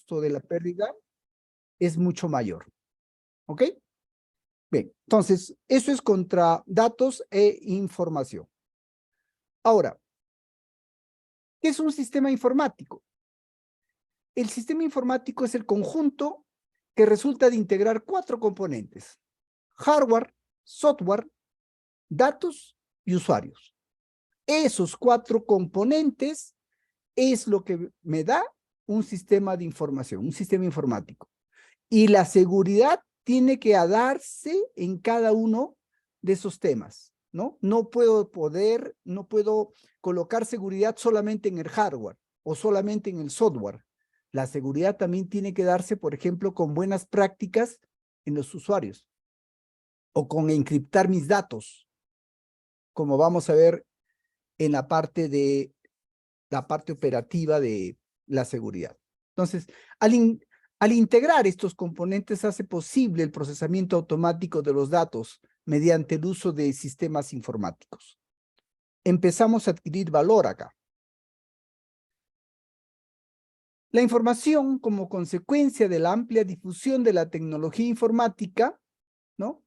costo de la pérdida es mucho mayor. ¿Ok? Bien, entonces, eso es contra datos e información. Ahora, ¿qué es un sistema informático? El sistema informático es el conjunto que resulta de integrar 4 componentes: hardware, software, datos y usuarios. Esos 4 componentes es lo que me da un sistema de información, un sistema informático. Y la seguridad tiene que darse en cada uno de esos temas, ¿no? No puedo colocar seguridad solamente en el hardware o solamente en el software. La seguridad también tiene que darse, por ejemplo, con buenas prácticas en los usuarios o con encriptar mis datos, como vamos a ver en la parte operativa de la seguridad. Entonces, al integrar estos componentes hace posible el procesamiento automático de los datos mediante el uso de sistemas informáticos. Empezamos a adquirir valor acá. La información, como consecuencia de la amplia difusión de la tecnología informática, ¿no?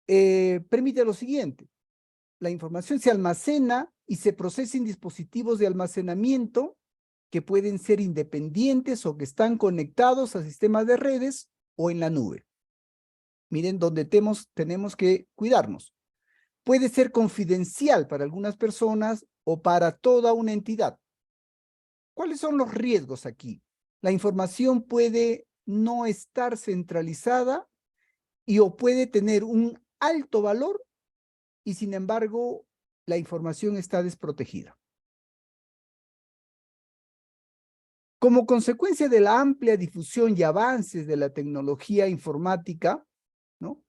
Permite lo siguiente: la información se almacena y se procesa en dispositivos de almacenamiento que pueden ser independientes o que están conectados a sistemas de redes o en la nube. Miren, donde tenemos que cuidarnos. Puede ser confidencial para algunas personas o para toda una entidad. ¿Cuáles son los riesgos aquí? La información puede no estar centralizada o puede tener un alto valor y sin embargo la información está desprotegida. Como consecuencia de la amplia difusión y avances de la tecnología informática, ¿no?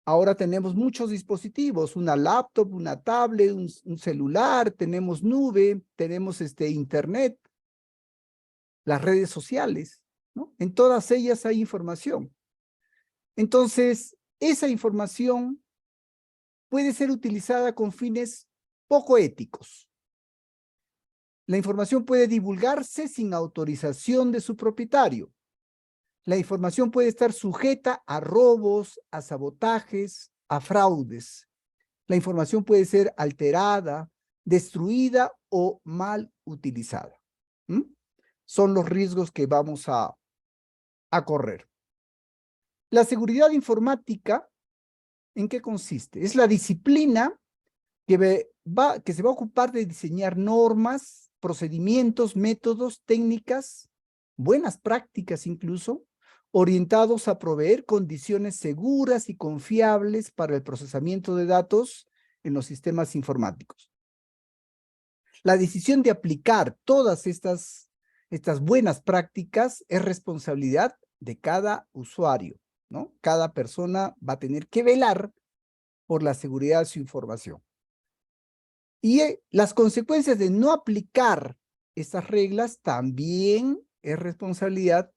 Ahora tenemos muchos dispositivos: una laptop, una tablet, un celular, tenemos nube, tenemos internet, las redes sociales, ¿no? En todas ellas hay información. Entonces, esa información puede ser utilizada con fines poco éticos. La información puede divulgarse sin autorización de su propietario. La información puede estar sujeta a robos, a sabotajes, a fraudes. La información puede ser alterada, destruida o mal utilizada. ¿Mm? Son los riesgos que vamos a correr. La seguridad informática, ¿en qué consiste? Es la disciplina que se va a ocupar de diseñar normas, procedimientos, métodos, técnicas, buenas prácticas incluso, orientados a proveer condiciones seguras y confiables para el procesamiento de datos en los sistemas informáticos. La decisión de aplicar todas estas buenas prácticas es responsabilidad de cada usuario, ¿no? Cada persona va a tener que velar por la seguridad de su información. Y las consecuencias de no aplicar estas reglas también es responsabilidad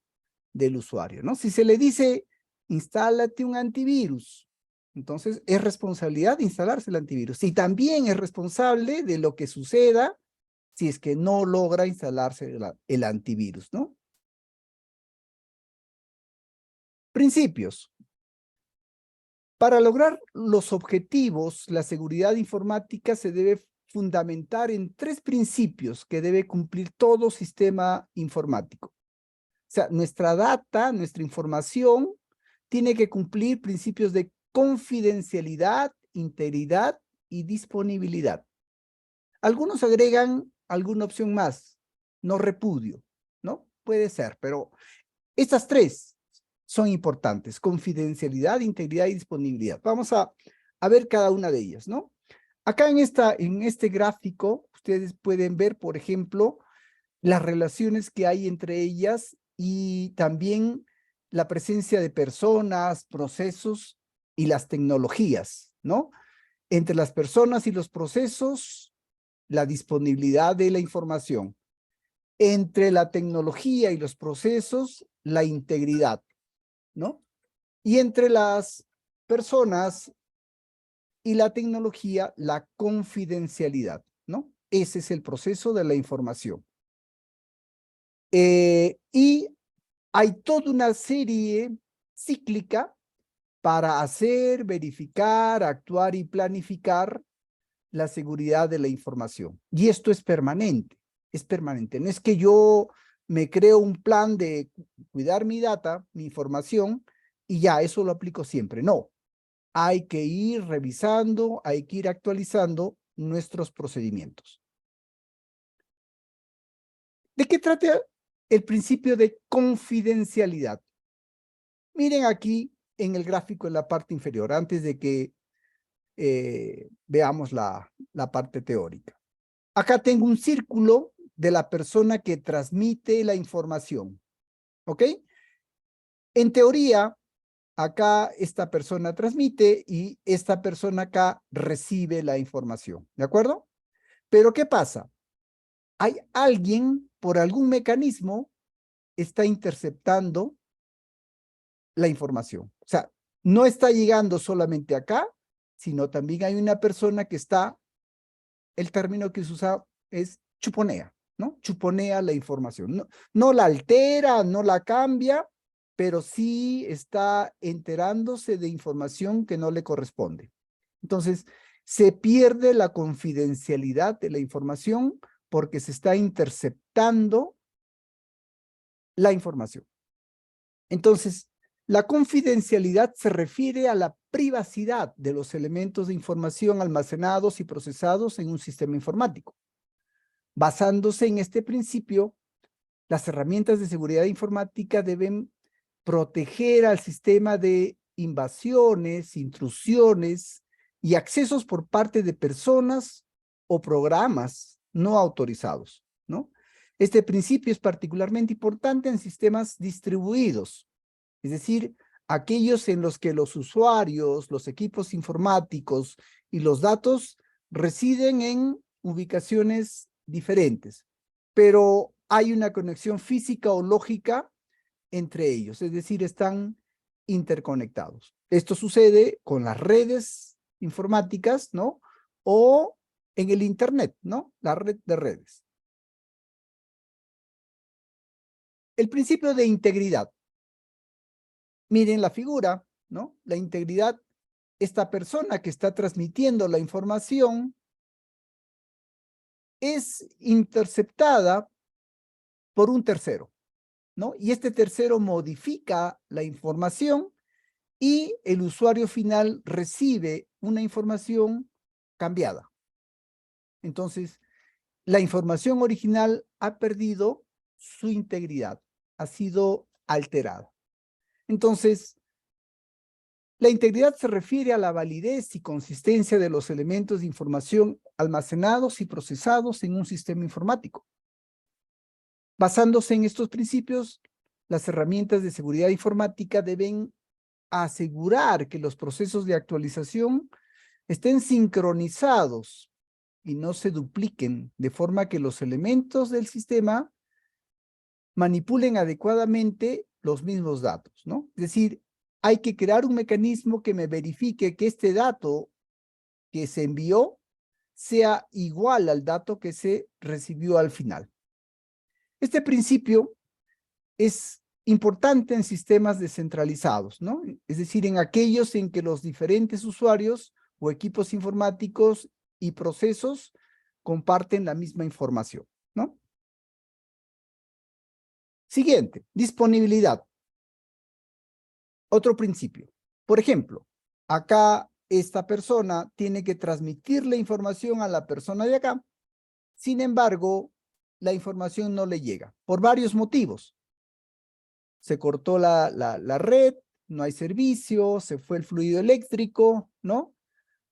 del usuario, ¿no? Si se le dice, instálate un antivirus, entonces es responsabilidad de instalarse el antivirus. Y también es responsable de lo que suceda si es que no logra instalarse el antivirus, ¿no? Principios. Para lograr los objetivos, la seguridad informática se debe fundamentar en 3 principios que debe cumplir todo sistema informático. O sea, nuestra data, nuestra información, tiene que cumplir principios de confidencialidad, integridad y disponibilidad. Algunos agregan alguna opción más: no repudio, ¿no? Puede ser, pero estas 3 son importantes: confidencialidad, integridad y disponibilidad. Vamos a ver cada una de ellas, ¿no? Acá en este gráfico, ustedes pueden ver, por ejemplo, las relaciones que hay entre ellas y también la presencia de personas, procesos y las tecnologías, ¿no? Entre las personas y los procesos, la disponibilidad de la información. Entre la tecnología y los procesos, la integridad, ¿no? Y entre las personas y la tecnología, la confidencialidad, ¿no? Ese es el proceso de la información. Y hay toda una serie cíclica para hacer, verificar, actuar y planificar la seguridad de la información. Y esto es permanente, es permanente. No es que yo me creo un plan de cuidar mi data, mi información, y ya, eso lo aplico siempre. No, hay que ir revisando, hay que ir actualizando nuestros procedimientos. ¿De qué trata el principio de confidencialidad? Miren aquí en el gráfico en la parte inferior, antes de que veamos la parte teórica. Acá tengo un círculo de la persona que transmite la información, ¿ok? En teoría, acá esta persona transmite y esta persona acá recibe la información, ¿de acuerdo? Pero ¿qué pasa? Hay alguien, por algún mecanismo, está interceptando la información. O sea, no está llegando solamente acá, sino también hay una persona que está, el término que se usa es chuponea, ¿no? Chuponea la información. No, no la altera, no la cambia, pero sí está enterándose de información que no le corresponde. Entonces, se pierde la confidencialidad de la información porque se está interceptando la información. Entonces, la confidencialidad se refiere a la privacidad de los elementos de información almacenados y procesados en un sistema informático. Basándose en este principio, las herramientas de seguridad informática deben proteger al sistema de invasiones, intrusiones y accesos por parte de personas o programas no autorizados, ¿no? Este principio es particularmente importante en sistemas distribuidos, es decir, aquellos en los que los usuarios, los equipos informáticos y los datos residen en ubicaciones diferentes, pero hay una conexión física o lógica entre ellos, es decir, están interconectados. Esto sucede con las redes informáticas, ¿no? O en el Internet, ¿no? La red de redes. El principio de integridad. Miren la figura, ¿no? La integridad, esta persona que está transmitiendo la información es interceptada por un tercero, ¿no? Y este tercero modifica la información y el usuario final recibe una información cambiada. Entonces, la información original ha perdido su integridad, ha sido alterada. Entonces, la integridad se refiere a la validez y consistencia de los elementos de información almacenados y procesados en un sistema informático. Basándose en estos principios, las herramientas de seguridad informática deben asegurar que los procesos de actualización estén sincronizados y no se dupliquen, de forma que los elementos del sistema manipulen adecuadamente los mismos datos, ¿no? Es decir, hay que crear un mecanismo que me verifique que este dato que se envió sea igual al dato que se recibió al final. Este principio es importante en sistemas descentralizados, ¿no? Es decir, en aquellos en que los diferentes usuarios o equipos informáticos y procesos comparten la misma información, ¿no? Siguiente, disponibilidad. Otro principio. Por ejemplo, acá esta persona tiene que transmitir la información a la persona de acá. Sin embargo, la información no le llega por varios motivos. Se cortó la red, no hay servicio, se fue el fluido eléctrico, ¿no?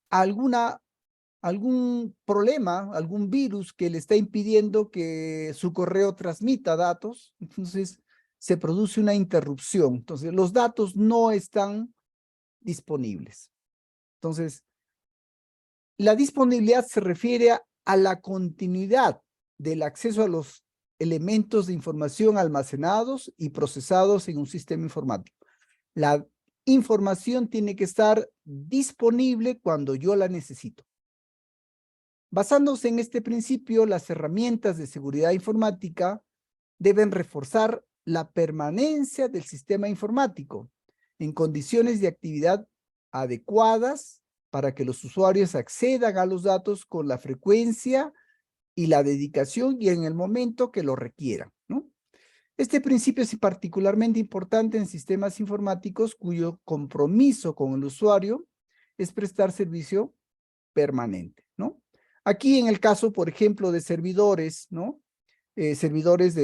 Algún problema, algún virus que le está impidiendo que su correo transmita datos, entonces se produce una interrupción. Entonces, los datos no están disponibles. Entonces, la disponibilidad se refiere a la continuidad del acceso a los elementos de información almacenados y procesados en un sistema informático. La información tiene que estar disponible cuando yo la necesito. Basándose en este principio, las herramientas de seguridad informática deben reforzar la permanencia del sistema informático en condiciones de actividad adecuadas para que los usuarios accedan a los datos con la frecuencia y la dedicación y en el momento que lo requieran, ¿no? Este principio es particularmente importante en sistemas informáticos cuyo compromiso con el usuario es prestar servicio permanente, ¿no? Aquí en el caso, por ejemplo, de servidores, ¿no? Servidores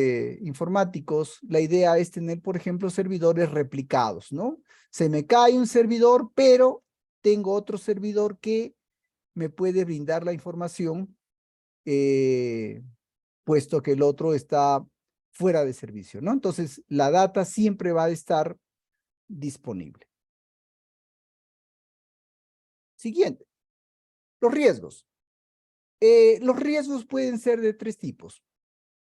informáticos, la idea es tener, por ejemplo, servidores replicados, ¿no? Se me cae un servidor, pero tengo otro servidor que me puede brindar la información, puesto que el otro está fuera de servicio, ¿no? Entonces, la data siempre va a estar disponible. Siguiente, los riesgos. Los riesgos pueden ser de tres tipos: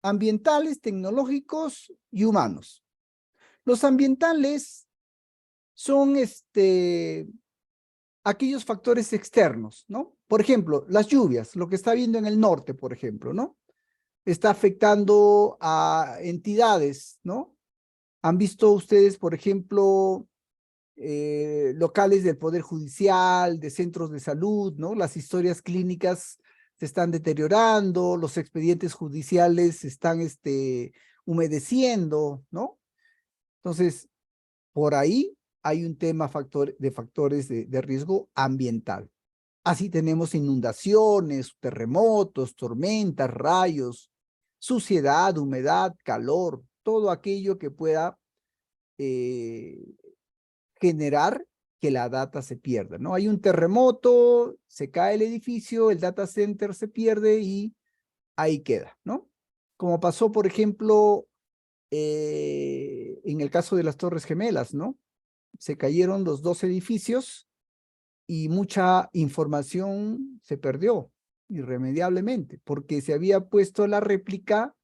ambientales, tecnológicos y humanos. Los ambientales son aquellos factores externos, ¿no? Por ejemplo, las lluvias, lo que está viendo en el norte, por ejemplo, ¿no? Está afectando a entidades, ¿no? ¿Han visto ustedes, por ejemplo, locales del Poder Judicial, de centros de salud, ¿no? Las historias clínicas se están deteriorando, los expedientes judiciales se están humedeciendo, ¿no? Entonces, por ahí hay un tema de factores de riesgo ambiental. Así tenemos inundaciones, terremotos, tormentas, rayos, suciedad, humedad, calor, todo aquello que pueda generar que la data se pierda, ¿no? Hay un terremoto, se cae el edificio, el data center se pierde y ahí queda, ¿no? Como pasó, por ejemplo, en el caso de las Torres Gemelas, ¿no? Se cayeron los dos edificios y mucha información se perdió irremediablemente porque se había puesto la réplica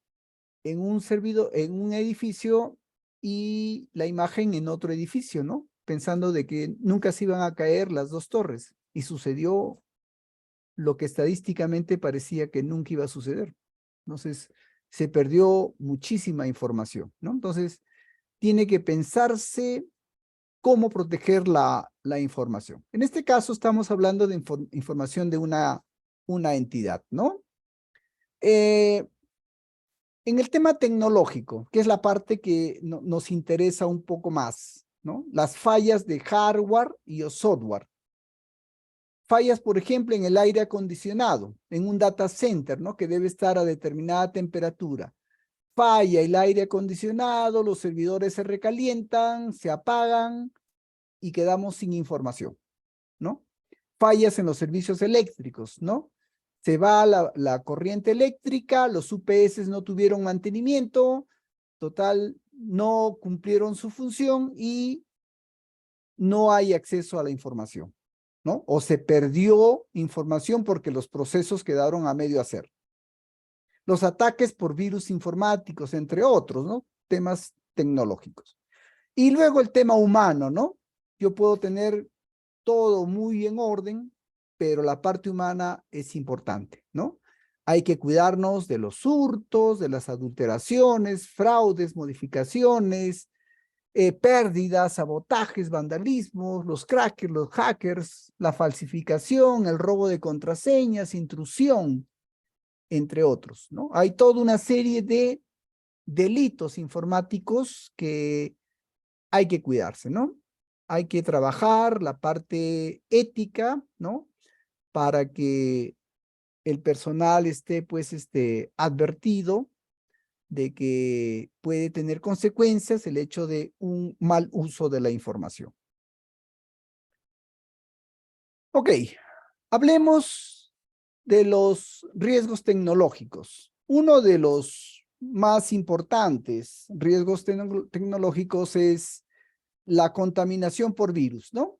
en un servidor, en un edificio y la imagen en otro edificio, ¿no? Pensando de que nunca se iban a caer las dos torres y sucedió lo que estadísticamente parecía que nunca iba a suceder. Entonces, se perdió muchísima información, ¿no? Entonces, tiene que pensarse cómo proteger la información. En este caso, estamos hablando de información de una entidad, ¿no? En el tema tecnológico, que es la parte que nos interesa un poco más, ¿no? Las fallas de hardware y o software. Fallas, por ejemplo, en el aire acondicionado, en un data center, ¿no? Que debe estar a determinada temperatura. Falla el aire acondicionado, los servidores se recalientan, se apagan y quedamos sin información, ¿no? Fallas en los servicios eléctricos, ¿no? Se va la corriente eléctrica, los UPS no tuvieron mantenimiento, total, no cumplieron su función y no hay acceso a la información, ¿no? O se perdió información porque los procesos quedaron a medio hacer. Los ataques por virus informáticos, entre otros, ¿no? Temas tecnológicos. Y luego el tema humano, ¿no? Yo puedo tener todo muy en orden, pero la parte humana es importante, ¿no? Hay que cuidarnos de los hurtos, de las adulteraciones, fraudes, modificaciones, pérdidas, sabotajes, vandalismos, los crackers, los hackers, la falsificación, el robo de contraseñas, intrusión, entre otros, ¿no? Hay toda una serie de delitos informáticos que hay que cuidarse, ¿no? Hay que trabajar la parte ética, ¿no? Para que el personal esté, pues, advertido de que puede tener consecuencias el hecho de un mal uso de la información. Ok, hablemos de los riesgos tecnológicos. Uno de los más importantes riesgos tecnológicos es la contaminación por virus, ¿no?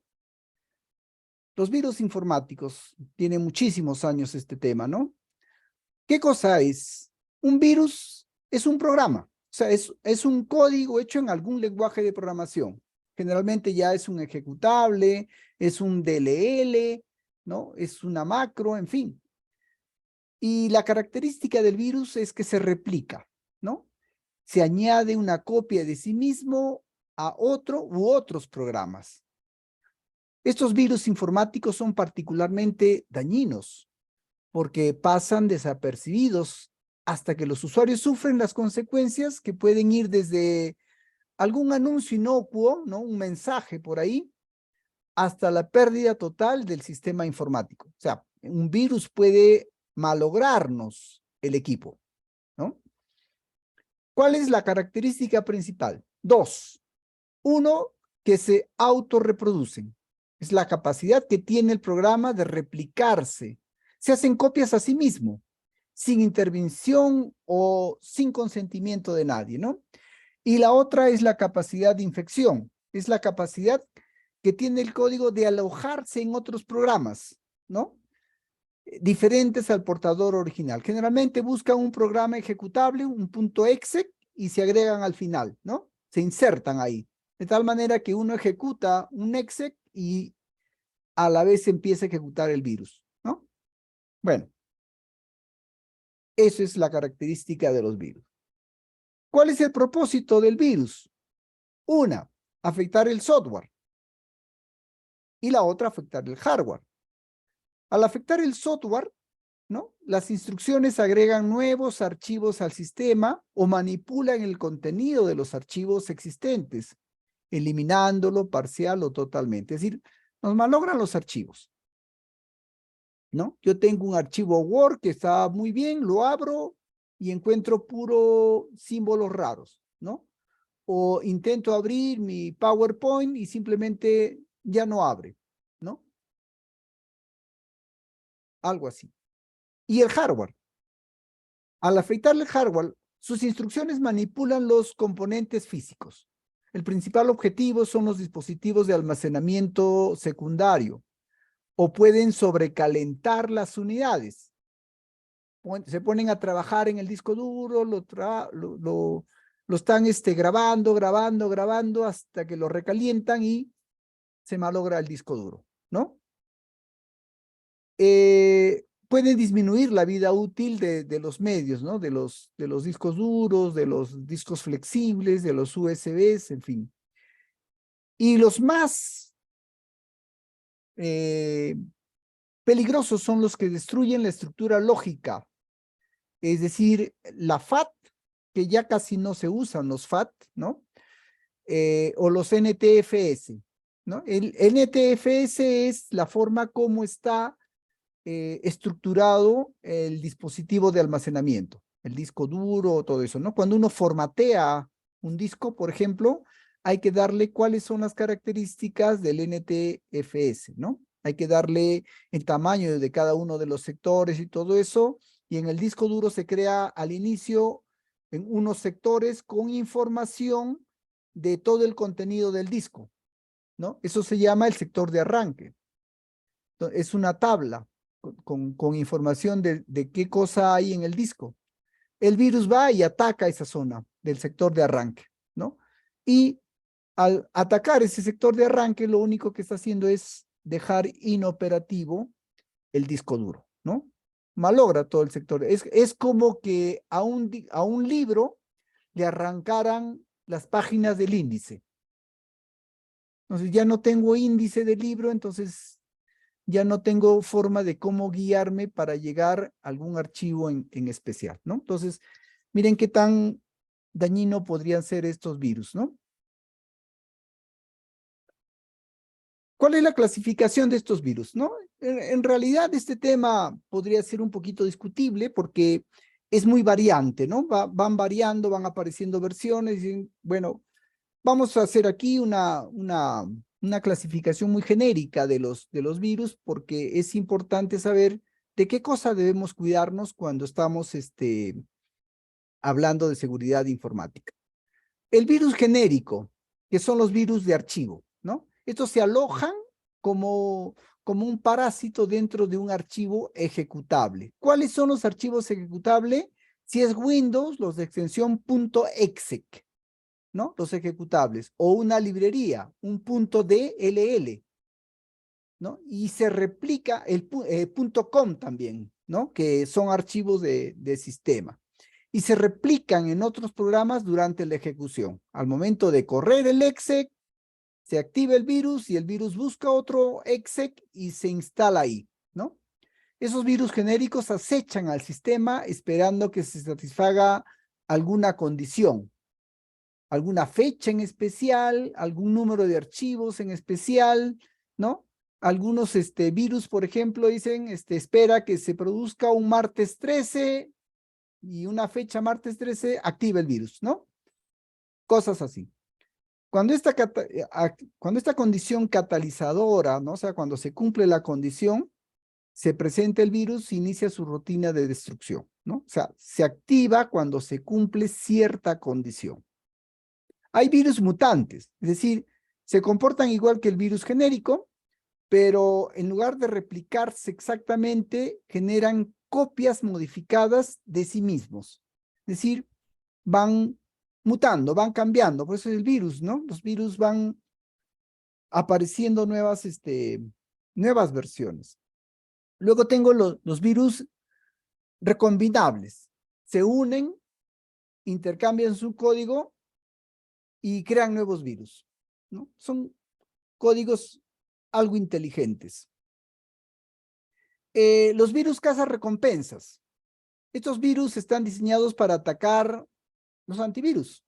Los virus informáticos, tiene muchísimos años este tema, ¿no? ¿Qué cosa es? Un virus es un programa, o sea, es un código hecho en algún lenguaje de programación. Generalmente ya es un ejecutable, es un DLL, ¿no? Es una macro, en fin. Y la característica del virus es que se replica, ¿no? se añade una copia de sí mismo a otro u otros programas. Estos virus informáticos son particularmente dañinos porque pasan desapercibidos hasta que los usuarios sufren las consecuencias que pueden ir desde algún anuncio inocuo, ¿no? Un mensaje por ahí, hasta la pérdida total del sistema informático. O sea, un virus puede malograrnos el equipo, ¿no? ¿Cuál es la característica principal? Dos. Uno, que se autorreproducen. Es la capacidad que tiene el programa de replicarse. Se hacen copias a sí mismo, sin intervención o sin consentimiento de nadie, ¿no? Y la otra es la capacidad de infección. Es la capacidad que tiene el código de alojarse en otros programas, ¿no? Diferentes al portador original. Generalmente buscan un programa ejecutable, un .exe, y se agregan al final, ¿no? Se insertan ahí. De tal manera que uno ejecuta un exec y a la vez empieza a ejecutar el virus, ¿no? Bueno, eso es la característica de los virus. ¿Cuál es el propósito del virus? Una, afectar el software. Y la otra, afectar el hardware. Al afectar el software, ¿no? Las instrucciones agregan nuevos archivos al sistema o manipulan el contenido de los archivos existentes, eliminándolo parcial o totalmente. Es decir, nos malogran los archivos, ¿no? Yo tengo un archivo Word que está muy bien, lo abro y encuentro puro símbolos raros, ¿no? O intento abrir mi PowerPoint y simplemente ya no abre, ¿no? Algo así. Y el hardware. Al afectar el hardware, sus instrucciones manipulan los componentes físicos. El principal objetivo son los dispositivos de almacenamiento secundario o pueden sobrecalentar las unidades. Se ponen a trabajar en el disco duro, lo están grabando hasta que lo recalientan y se malogra el disco duro, ¿no? Pueden disminuir la vida útil de los medios, ¿no? De los discos duros, de los discos flexibles, de los USBs, en fin. Y los más peligrosos son los que destruyen la estructura lógica, es decir, la FAT, que ya casi no se usan los FAT, ¿no? O los NTFS, ¿no? El NTFS es la forma como está estructurado el dispositivo de almacenamiento, el disco duro, todo eso, ¿no? Cuando uno formatea un disco, por ejemplo, hay que darle cuáles son las características del NTFS, ¿no? Hay que darle el tamaño de cada uno de los sectores y todo eso, y en el disco duro se crea al inicio en unos sectores con información de todo el contenido del disco, ¿no? Eso se llama el sector de arranque. Es una tabla con información de qué cosa hay en el disco. El virus va y ataca esa zona del sector de arranque, ¿no? Y al atacar ese sector de arranque, lo único que está haciendo es dejar inoperativo el disco duro, ¿no? Malogra todo el sector. Es como que a un libro le arrancaran las páginas del índice. Entonces ya no tengo índice del libro, entonces ya no tengo forma de cómo guiarme para llegar a algún archivo en especial, ¿no? Entonces, miren qué tan dañino podrían ser estos virus, ¿no? ¿Cuál es la clasificación de estos virus, no? En realidad, este tema podría ser un poquito discutible porque es muy variante, ¿no? Van variando, van apareciendo versiones y, bueno, vamos a hacer aquí una clasificación muy genérica de los virus porque es importante saber de qué cosa debemos cuidarnos cuando estamos hablando de seguridad informática. El virus genérico, que son los virus de archivo, ¿no? Estos se alojan como un parásito dentro de un archivo ejecutable. ¿Cuáles son los archivos ejecutables? Si es Windows, los de extensión .exec, ¿no? Los ejecutables, o una librería, un .dll, ¿no? Y se replica el .com también, ¿no? Que son archivos de sistema. y se replican en otros programas durante la ejecución. Al momento de correr el exec, se activa el virus y el virus busca otro exec y se instala ahí, ¿no? Esos virus genéricos acechan al sistema esperando que se satisfaga alguna condición, alguna fecha en especial, algún número de archivos en especial, ¿no? Algunos virus, por ejemplo, dicen, espera que se produzca un martes 13 y una fecha martes 13, activa el virus, ¿no? Cosas así. Cuando esta condición catalizadora, ¿no? O sea, cuando se cumple la condición, se presenta el virus, inicia su rutina de destrucción, ¿no? O sea, se activa cuando se cumple cierta condición. Hay virus mutantes, es decir, se comportan igual que el virus genérico, pero en lugar de replicarse exactamente, generan copias modificadas de sí mismos. Es decir, van mutando, van cambiando, por eso es el virus, ¿no? Los virus van apareciendo nuevas versiones. Luego tengo los virus recombinables. Se unen, intercambian su código y crean nuevos virus, ¿no? Son códigos algo inteligentes. Los virus cazarrecompensas. Estos virus están diseñados para atacar los antivirus.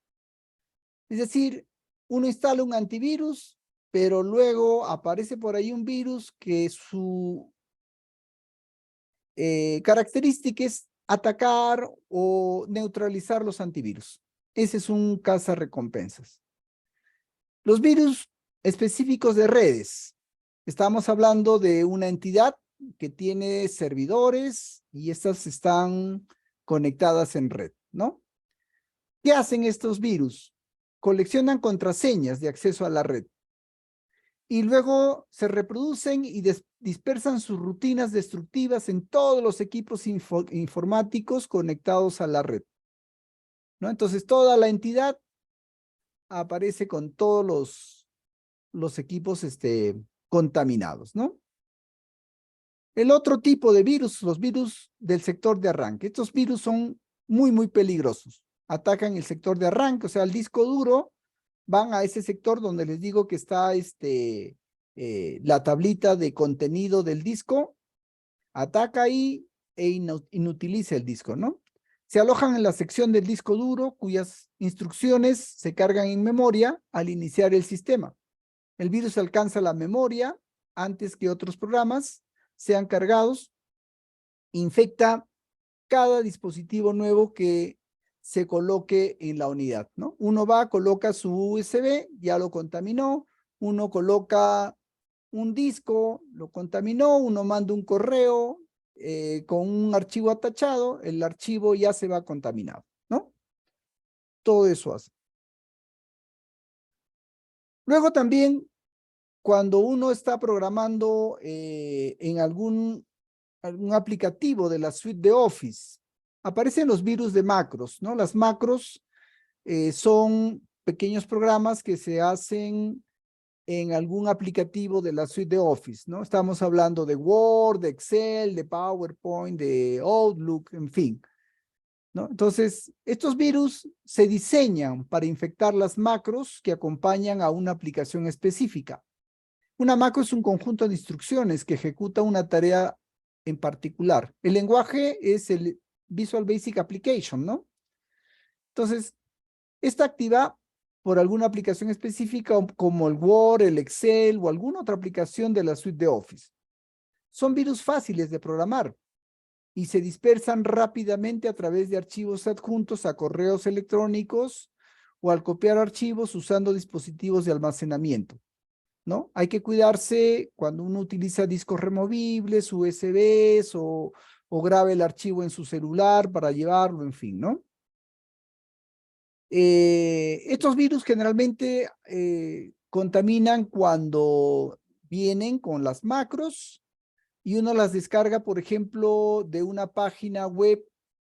Es decir, uno instala un antivirus, pero luego aparece por ahí un virus que su característica es atacar o neutralizar los antivirus. Ese es un cazarrecompensas. Los virus específicos de redes. Estamos hablando de una entidad que tiene servidores y estas están conectadas en red, ¿no? ¿Qué hacen estos virus? Coleccionan contraseñas de acceso a la red y luego se reproducen y dispersan sus rutinas destructivas en todos los equipos informáticos conectados a la red, ¿no? Entonces toda la entidad aparece con todos los equipos contaminados, ¿no? El otro tipo de virus, los virus del sector de arranque. Estos virus son muy peligrosos. Atacan el sector de arranque, o sea, el disco duro, van a ese sector donde les digo que está la tablita de contenido del disco, ataca ahí e inutiliza el disco, ¿no? Se alojan en la sección del disco duro cuyas instrucciones se cargan en memoria al iniciar el sistema. El virus alcanza la memoria antes que otros programas sean cargados, infecta cada dispositivo nuevo que se coloque en la unidad, ¿no? Uno va, coloca su USB, ya lo contaminó, uno coloca un disco, lo contaminó, uno manda un correo con un archivo atachado, el archivo ya se va contaminado, ¿no? Todo eso hace. Luego también, cuando uno está programando en algún aplicativo de la suite de Office, aparecen los virus de macros, ¿no? Las macros son pequeños programas que se hacen en algún aplicativo de la suite de Office, ¿no? Estamos hablando de Word, de Excel, de PowerPoint, de Outlook, en fin, ¿no? Entonces, estos virus se diseñan para infectar las macros que acompañan a una aplicación específica. Una macro es un conjunto de instrucciones que ejecuta una tarea en particular. El lenguaje es el Visual Basic Application, ¿no? Entonces, esta activa por alguna aplicación específica como el Word, el Excel o alguna otra aplicación de la suite de Office. Son virus fáciles de programar y se dispersan rápidamente a través de archivos adjuntos a correos electrónicos o al copiar archivos usando dispositivos de almacenamiento, ¿no? Hay que cuidarse cuando uno utiliza discos removibles, USBs o grabe el archivo en su celular para llevarlo, en fin, ¿no? Estos virus generalmente contaminan cuando vienen con las macros y uno las descarga, por ejemplo, de una página web.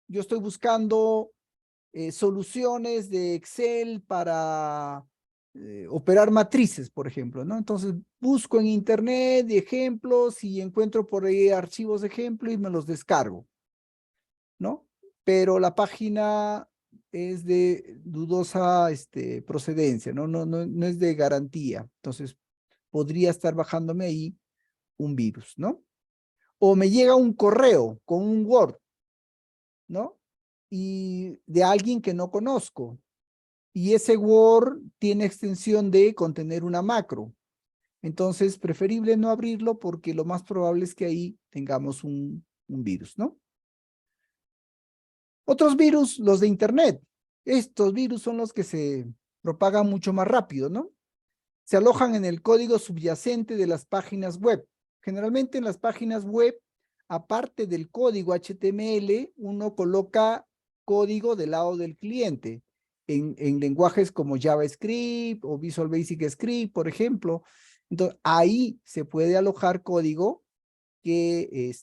Yo estoy buscando soluciones de Excel para operar matrices, por ejemplo, ¿no? Entonces busco en internet ejemplos y encuentro por ahí archivos de ejemplo y me los descargo, ¿no? pero la página es de dudosa procedencia, no es de garantía. Entonces, podría estar bajándome ahí un virus, ¿no? O me llega un correo con un Word, ¿no? Y de alguien que no conozco. Y ese Word tiene extensión de contener una macro. Entonces, preferible no abrirlo porque lo más probable es que ahí tengamos un virus, ¿no? Otros virus, los de Internet. Estos virus son los que se propagan mucho más rápido, ¿no? Se alojan en el código subyacente de las páginas web. Generalmente en las páginas web, aparte del código HTML, uno coloca código del lado del cliente en lenguajes como JavaScript o Visual Basic Script, por ejemplo. Entonces, ahí se puede alojar código que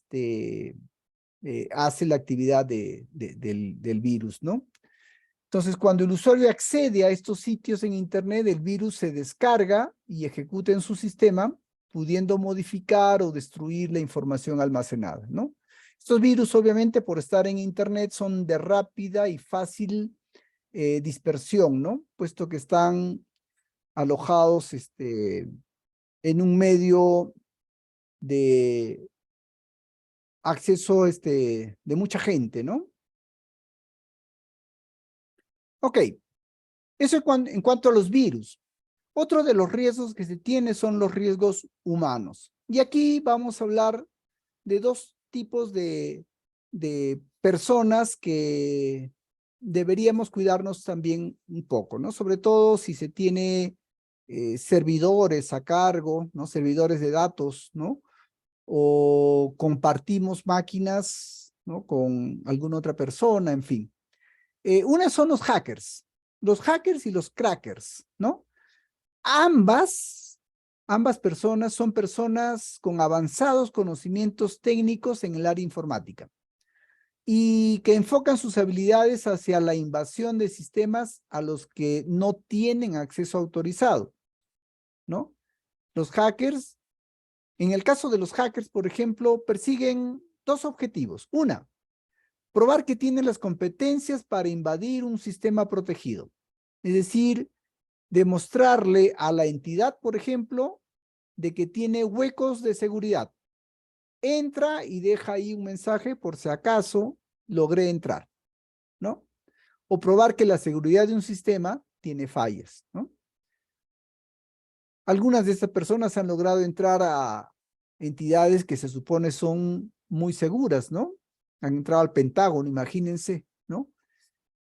hace la actividad del virus, ¿no? Entonces, cuando el usuario accede a estos sitios en Internet, el virus se descarga y ejecuta en su sistema, pudiendo modificar o destruir la información almacenada, ¿no? Estos virus, obviamente, por estar en Internet, son de rápida y fácil dispersión, ¿no? Puesto que están alojados en un medio de acceso de mucha gente, ¿no? Ok, eso en cuanto a los virus. Otro de los riesgos que se tiene son los riesgos humanos. Y aquí vamos a hablar de dos tipos de personas que deberíamos cuidarnos también un poco, ¿no? Sobre todo si se tiene servidores a cargo, ¿no? Servidores de datos, ¿no? O compartimos máquinas, ¿no? Con alguna otra persona, en fin. Una son los hackers y los crackers, ¿no? Ambas personas son personas con avanzados conocimientos técnicos en el área informática y que enfocan sus habilidades hacia la invasión de sistemas a los que no tienen acceso autorizado, ¿no? Los hackers, en el caso de los hackers, por ejemplo, persiguen dos objetivos. Una, probar que tienen las competencias para invadir un sistema protegido. Es decir, demostrarle a la entidad, por ejemplo, de que tiene huecos de seguridad. Entra y deja ahí un mensaje por si acaso logré entrar, ¿no? O probar que la seguridad de un sistema tiene fallas, ¿no? Algunas de estas personas han logrado entrar a entidades que se supone son muy seguras, ¿no? Han entrado al Pentágono, imagínense, ¿no?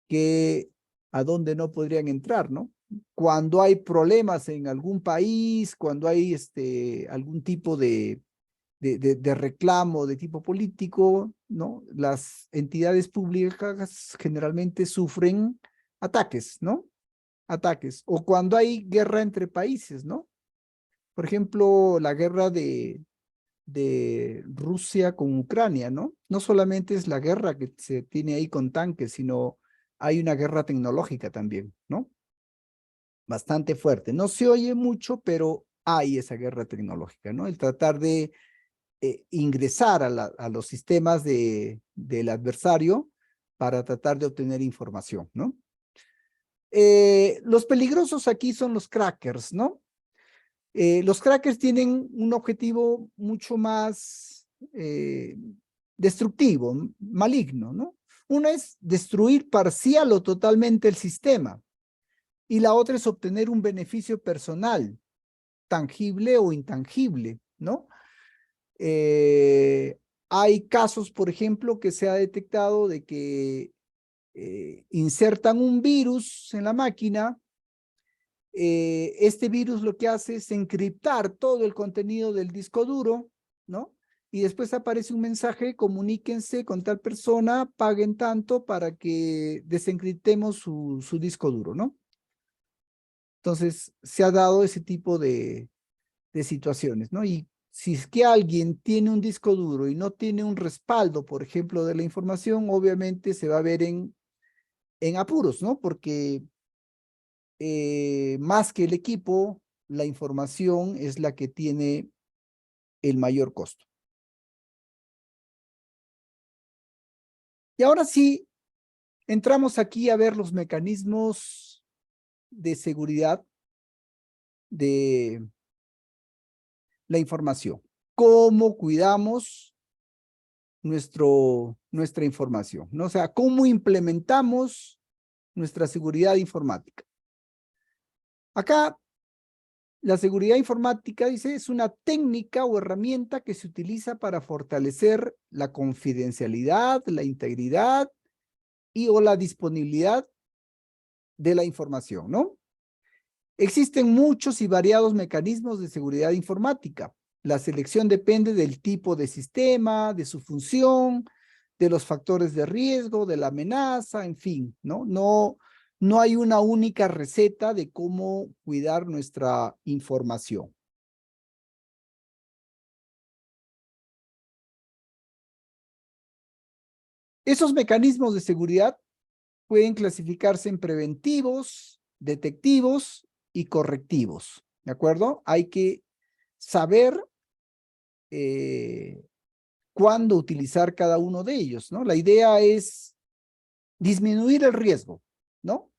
Que a dónde no podrían entrar, ¿no? Cuando hay problemas en algún país, cuando hay algún tipo de reclamo de tipo político, ¿no? Las entidades públicas generalmente sufren ataques, ¿no? Ataques. O cuando hay guerra entre países, ¿no? Por ejemplo, la guerra de Rusia con Ucrania, ¿no? No solamente es la guerra que se tiene ahí con tanques, sino hay una guerra tecnológica también, ¿no? Bastante fuerte. No se oye mucho, pero hay esa guerra tecnológica, ¿no? El tratar de ingresar a los sistemas del adversario para tratar de obtener información, ¿no? Los peligrosos aquí son los crackers, ¿no? Los crackers tienen un objetivo mucho más destructivo, maligno, ¿no? Una es destruir parcial o totalmente el sistema y la otra es obtener un beneficio personal, tangible o intangible, ¿no? Hay casos, por ejemplo, que se ha detectado de que insertan un virus en la máquina. Este virus lo que hace es encriptar todo el contenido del disco duro, ¿no? Y después aparece un mensaje, comuníquense con tal persona, paguen tanto para que desencriptemos su disco duro, ¿no? Entonces, se ha dado ese tipo de situaciones, ¿no? Y si es que alguien tiene un disco duro y no tiene un respaldo, por ejemplo, de la información, obviamente se va a ver en apuros, ¿no? Porque más que el equipo, la información es la que tiene el mayor costo. Y ahora sí, Entramos aquí a ver los mecanismos de seguridad de la información. ¿Cómo cuidamos nuestra información? ¿No? O sea, ¿cómo implementamos nuestra seguridad informática? Acá, la seguridad informática, dice, es una técnica o herramienta que se utiliza para fortalecer la confidencialidad, la integridad y o la disponibilidad de la información, ¿no? Existen muchos y variados mecanismos de seguridad informática. La selección depende del tipo de sistema, de su función, de los factores de riesgo, de la amenaza, en fin, ¿no? No hay una única receta de cómo cuidar nuestra información. Esos mecanismos de seguridad pueden clasificarse en preventivos, detectivos y correctivos, ¿de acuerdo? Hay que saber cuándo utilizar cada uno de ellos, ¿no? La idea es disminuir el riesgo, ¿no?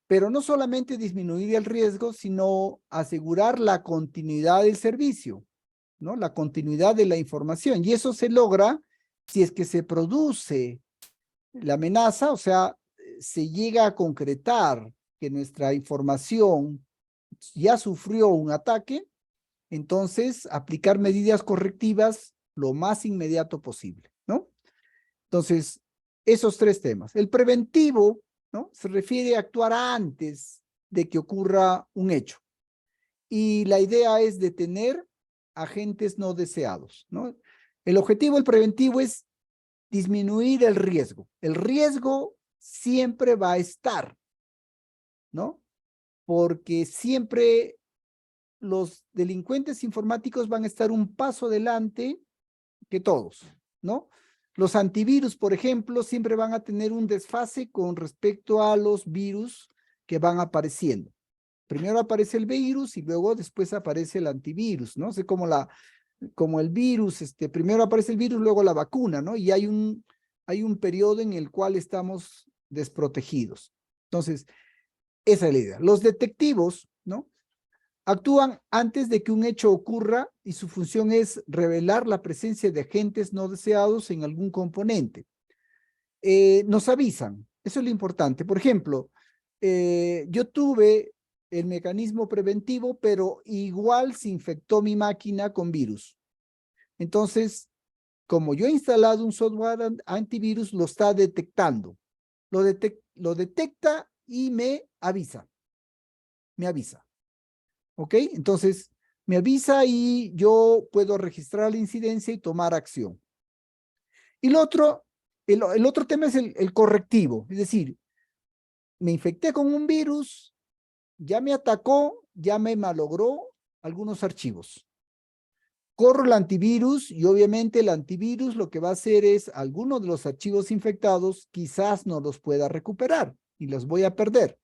Pero no solamente disminuir el riesgo, sino asegurar la continuidad del servicio, ¿no? La continuidad de la información. Y eso se logra si es que se produce la amenaza, o sea, se llega a concretar que nuestra información ya sufrió un ataque, entonces aplicar medidas correctivas lo más inmediato posible, ¿no? Entonces, esos tres temas. El preventivo, ¿no? Se refiere a actuar antes de que ocurra un hecho. Y la idea es detener agentes no deseados, ¿no? El objetivo del preventivo es disminuir el riesgo. El riesgo siempre va a estar, ¿no? Porque siempre los delincuentes informáticos van a estar un paso adelante que todos, ¿no? Los antivirus, por ejemplo, siempre van a tener un desfase con respecto a los virus que van apareciendo. Primero aparece el virus y luego después aparece el antivirus, ¿no? O como el virus, primero aparece el virus, luego la vacuna, ¿no? Y hay un periodo en el cual estamos desprotegidos. Entonces, esa es la idea. Los detectivos, ¿no? Actúan antes de que un hecho ocurra y su función es revelar la presencia de agentes no deseados en algún componente. Nos avisan, eso es lo importante. Por ejemplo, yo tuve el mecanismo preventivo, pero igual se infectó mi máquina con virus. Entonces, como yo he instalado un software antivirus, lo está detectando. Lo detecta y me avisa. Me avisa. ¿Ok? Entonces, me avisa y yo puedo registrar la incidencia y tomar acción. Y el otro tema es el correctivo. Es decir, me infecté con un virus, ya me atacó, ya me malogró algunos archivos. Corro el antivirus y obviamente el antivirus lo que va a hacer es algunos de los archivos infectados quizás no los pueda recuperar y los voy a perder.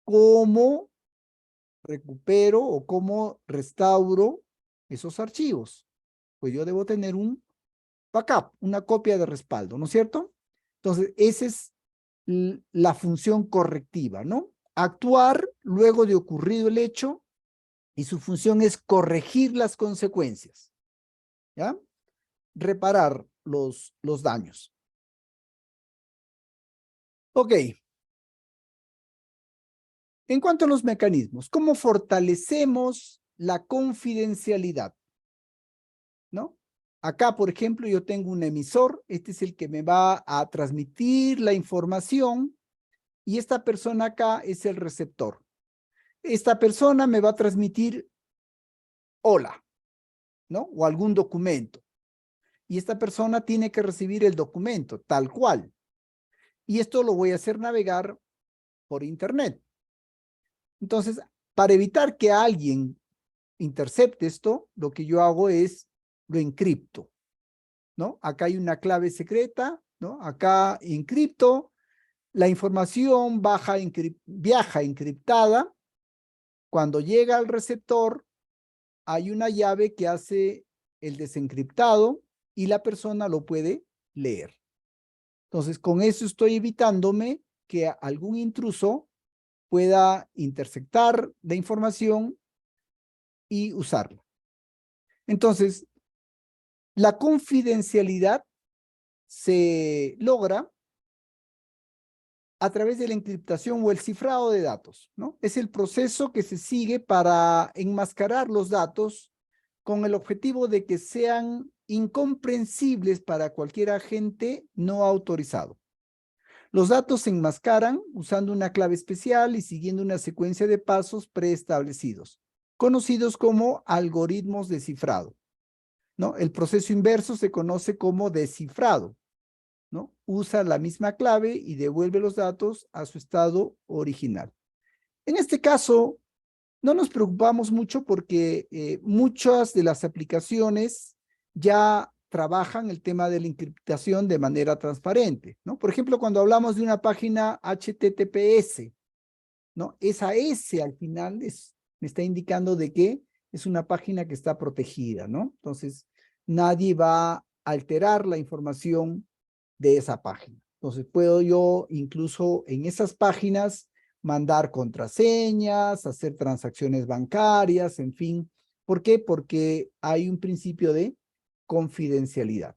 ¿Cómo recupero o cómo restauro esos archivos? Pues yo debo tener un backup, una copia de respaldo, ¿no es cierto? Entonces, esa es la función correctiva, ¿no? Actuar luego de ocurrido el hecho y su función es corregir las consecuencias, ¿ya? Reparar los daños. Ok. En cuanto a los mecanismos, ¿cómo fortalecemos la confidencialidad? ¿No? Acá, por ejemplo, yo tengo un emisor, este es el que me va a transmitir la información y esta persona acá es el receptor. Esta persona me va a transmitir hola, ¿no? O algún documento. Y esta persona tiene que recibir el documento tal cual. Y esto lo voy a hacer navegar por internet. Entonces, para evitar que alguien intercepte esto, lo que yo hago es lo encripto, ¿no? Acá hay una clave secreta, ¿no? Acá encripto, la información viaja encriptada. Cuando llega al receptor, hay una llave que hace el desencriptado y la persona lo puede leer. Entonces, con eso estoy evitándome que algún intruso pueda interceptar la información y usarla. Entonces, la confidencialidad se logra a través de la encriptación o el cifrado de datos, ¿no? Es el proceso que se sigue para enmascarar los datos con el objetivo de que sean incomprensibles para cualquier agente no autorizado. Los datos se enmascaran usando una clave especial y siguiendo una secuencia de pasos preestablecidos, conocidos como algoritmos de cifrado, ¿no? El proceso inverso se conoce como descifrado, ¿no? Usa la misma clave y devuelve los datos a su estado original. En este caso, no nos preocupamos mucho porque muchas de las aplicaciones ya trabajan el tema de la encriptación de manera transparente, ¿no? Por ejemplo, cuando hablamos de una página HTTPS, ¿no? Esa S al final me está indicando de que es una página que está protegida, ¿no? Entonces, nadie va a alterar la información de esa página. Entonces, puedo yo incluso en esas páginas mandar contraseñas, hacer transacciones bancarias, en fin. ¿Por qué? Porque hay un principio de confidencialidad.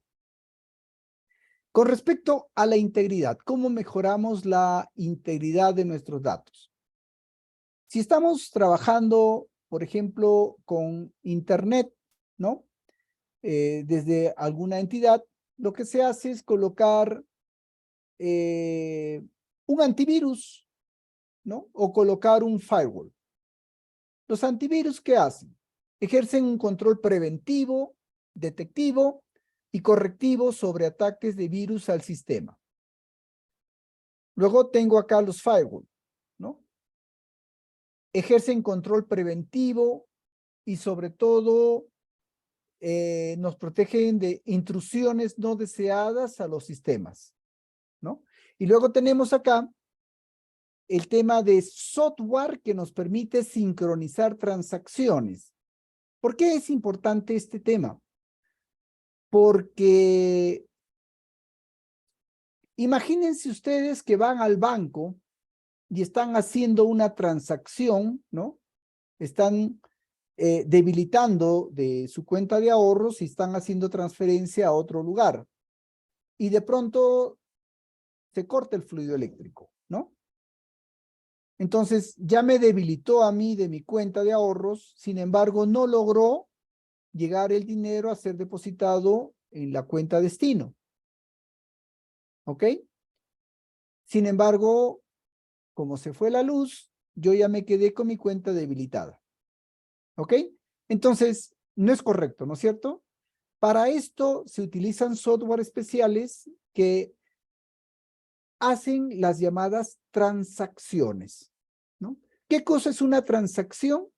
Con respecto a la integridad, ¿cómo mejoramos la integridad de nuestros datos? Si estamos trabajando, por ejemplo, con Internet, ¿no? Desde alguna entidad, lo que se hace es colocar un antivirus, ¿no? O colocar un firewall. Los antivirus, ¿qué hacen? Ejercen un control preventivo, detectivo y correctivo sobre ataques de virus al sistema. Luego tengo acá los firewall, ¿no? Ejercen control preventivo y sobre todo nos protegen de intrusiones no deseadas a los sistemas, ¿no? Y luego tenemos acá el tema de software que nos permite sincronizar transacciones. ¿Por qué es importante este tema? Porque imagínense ustedes que van al banco y están haciendo una transacción, ¿no? Están debilitando de su cuenta de ahorros y están haciendo transferencia a otro lugar. Y de pronto se corta el fluido eléctrico, ¿no? Entonces ya me debilitó a mí de mi cuenta de ahorros, sin embargo no logró llegar el dinero a ser depositado en la cuenta destino. ¿Ok? Sin embargo, como se fue la luz, yo ya me quedé con mi cuenta debilitada. ¿Ok? Entonces, no es correcto, ¿no es cierto? Para esto se utilizan software especiales que hacen las llamadas transacciones, ¿no? ¿Qué cosa es una transacción?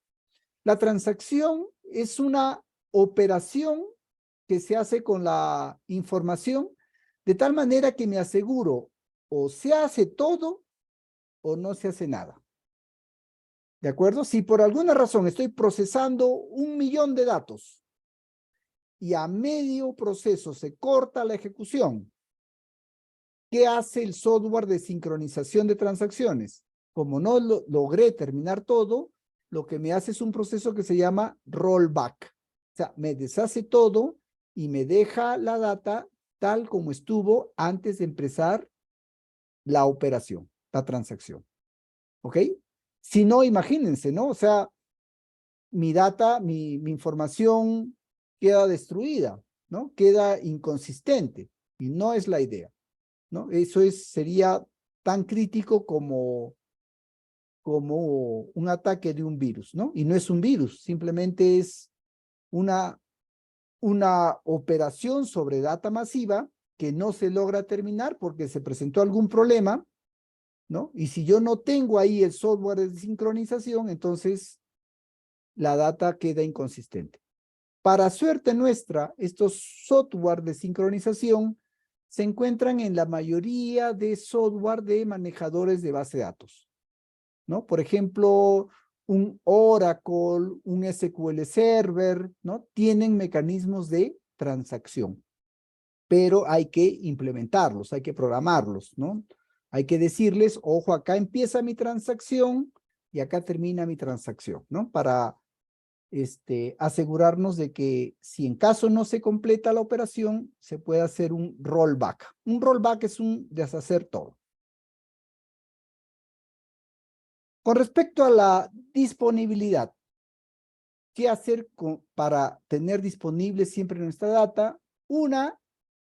La transacción es una operación que se hace con la información de tal manera que me aseguro o se hace todo o no se hace nada. ¿De acuerdo? Si por alguna razón estoy procesando 1.000.000 de datos y a medio proceso se corta la ejecución, ¿qué hace el software de sincronización de transacciones? Como no logré terminar todo, lo que me hace es un proceso que se llama rollback. O sea, me deshace todo y me deja la data tal como estuvo antes de empezar la operación, la transacción. ¿Ok? Si no, imagínense, ¿no? O sea, mi data, mi información queda destruida, ¿no? Queda inconsistente y no es la idea, ¿no? Eso sería tan crítico como un ataque de un virus, ¿no? Y no es un virus, simplemente es una operación sobre data masiva que no se logra terminar porque se presentó algún problema, ¿no? Y si yo no tengo ahí el software de sincronización, entonces la data queda inconsistente. Para suerte nuestra, estos software de sincronización se encuentran en la mayoría de software de manejadores de base de datos, ¿no? Por ejemplo, un Oracle, un SQL Server, ¿no? Tienen mecanismos de transacción. pero hay que implementarlos, hay que programarlos, ¿no? Hay que decirles, ojo, acá empieza mi transacción y acá termina mi transacción, ¿no? Para asegurarnos de que si en caso no se completa la operación, se puede hacer un rollback. Un rollback es un deshacer todo. Con respecto a la disponibilidad, ¿qué hacer para tener disponible siempre nuestra data? Una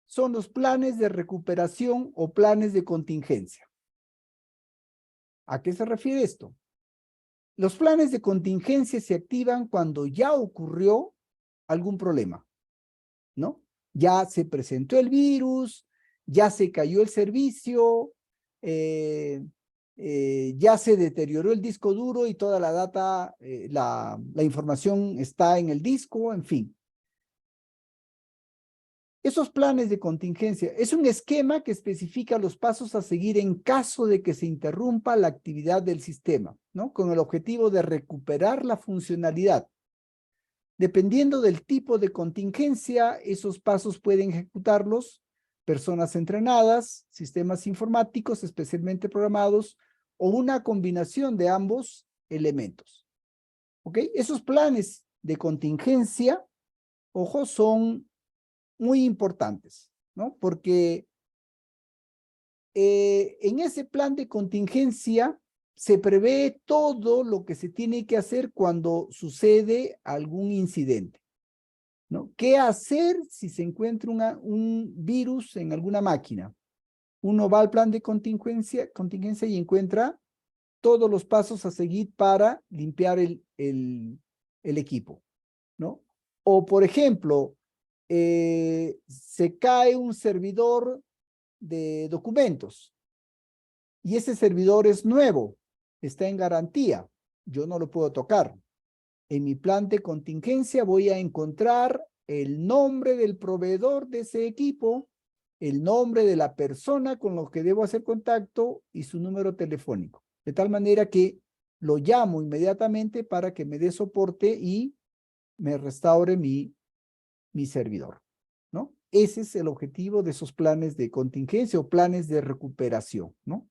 son los planes de recuperación o planes de contingencia. ¿A qué se refiere esto? Los planes de contingencia se activan cuando ya ocurrió algún problema, ¿no? Ya se presentó el virus, ya se cayó el servicio, ya se deterioró el disco duro y toda la data, la información está en el disco, en fin. Esos planes de contingencia es un esquema que especifica los pasos a seguir en caso de que se interrumpa la actividad del sistema, ¿no? Con el objetivo de recuperar la funcionalidad. Dependiendo del tipo de contingencia, esos pasos pueden ejecutarlos personas entrenadas, sistemas informáticos especialmente programados o una combinación de ambos elementos. ¿Ok? Esos planes de contingencia, ojo, son muy importantes, ¿no? Porque en ese plan de contingencia se prevé todo lo que se tiene que hacer cuando sucede algún incidente, ¿no? ¿Qué hacer si se encuentra un virus en alguna máquina? Uno va al plan de contingencia y encuentra todos los pasos a seguir para limpiar el equipo, ¿no? O, por ejemplo, se cae un servidor de documentos y ese servidor es nuevo, está en garantía, yo no lo puedo tocar. En mi plan de contingencia voy a encontrar el nombre del proveedor de ese equipo, el nombre de la persona con lo que debo hacer contacto y su número telefónico. De tal manera que lo llamo inmediatamente para que me dé soporte y me restaure mi servidor, ¿no? Ese es el objetivo de esos planes de contingencia o planes de recuperación, ¿no?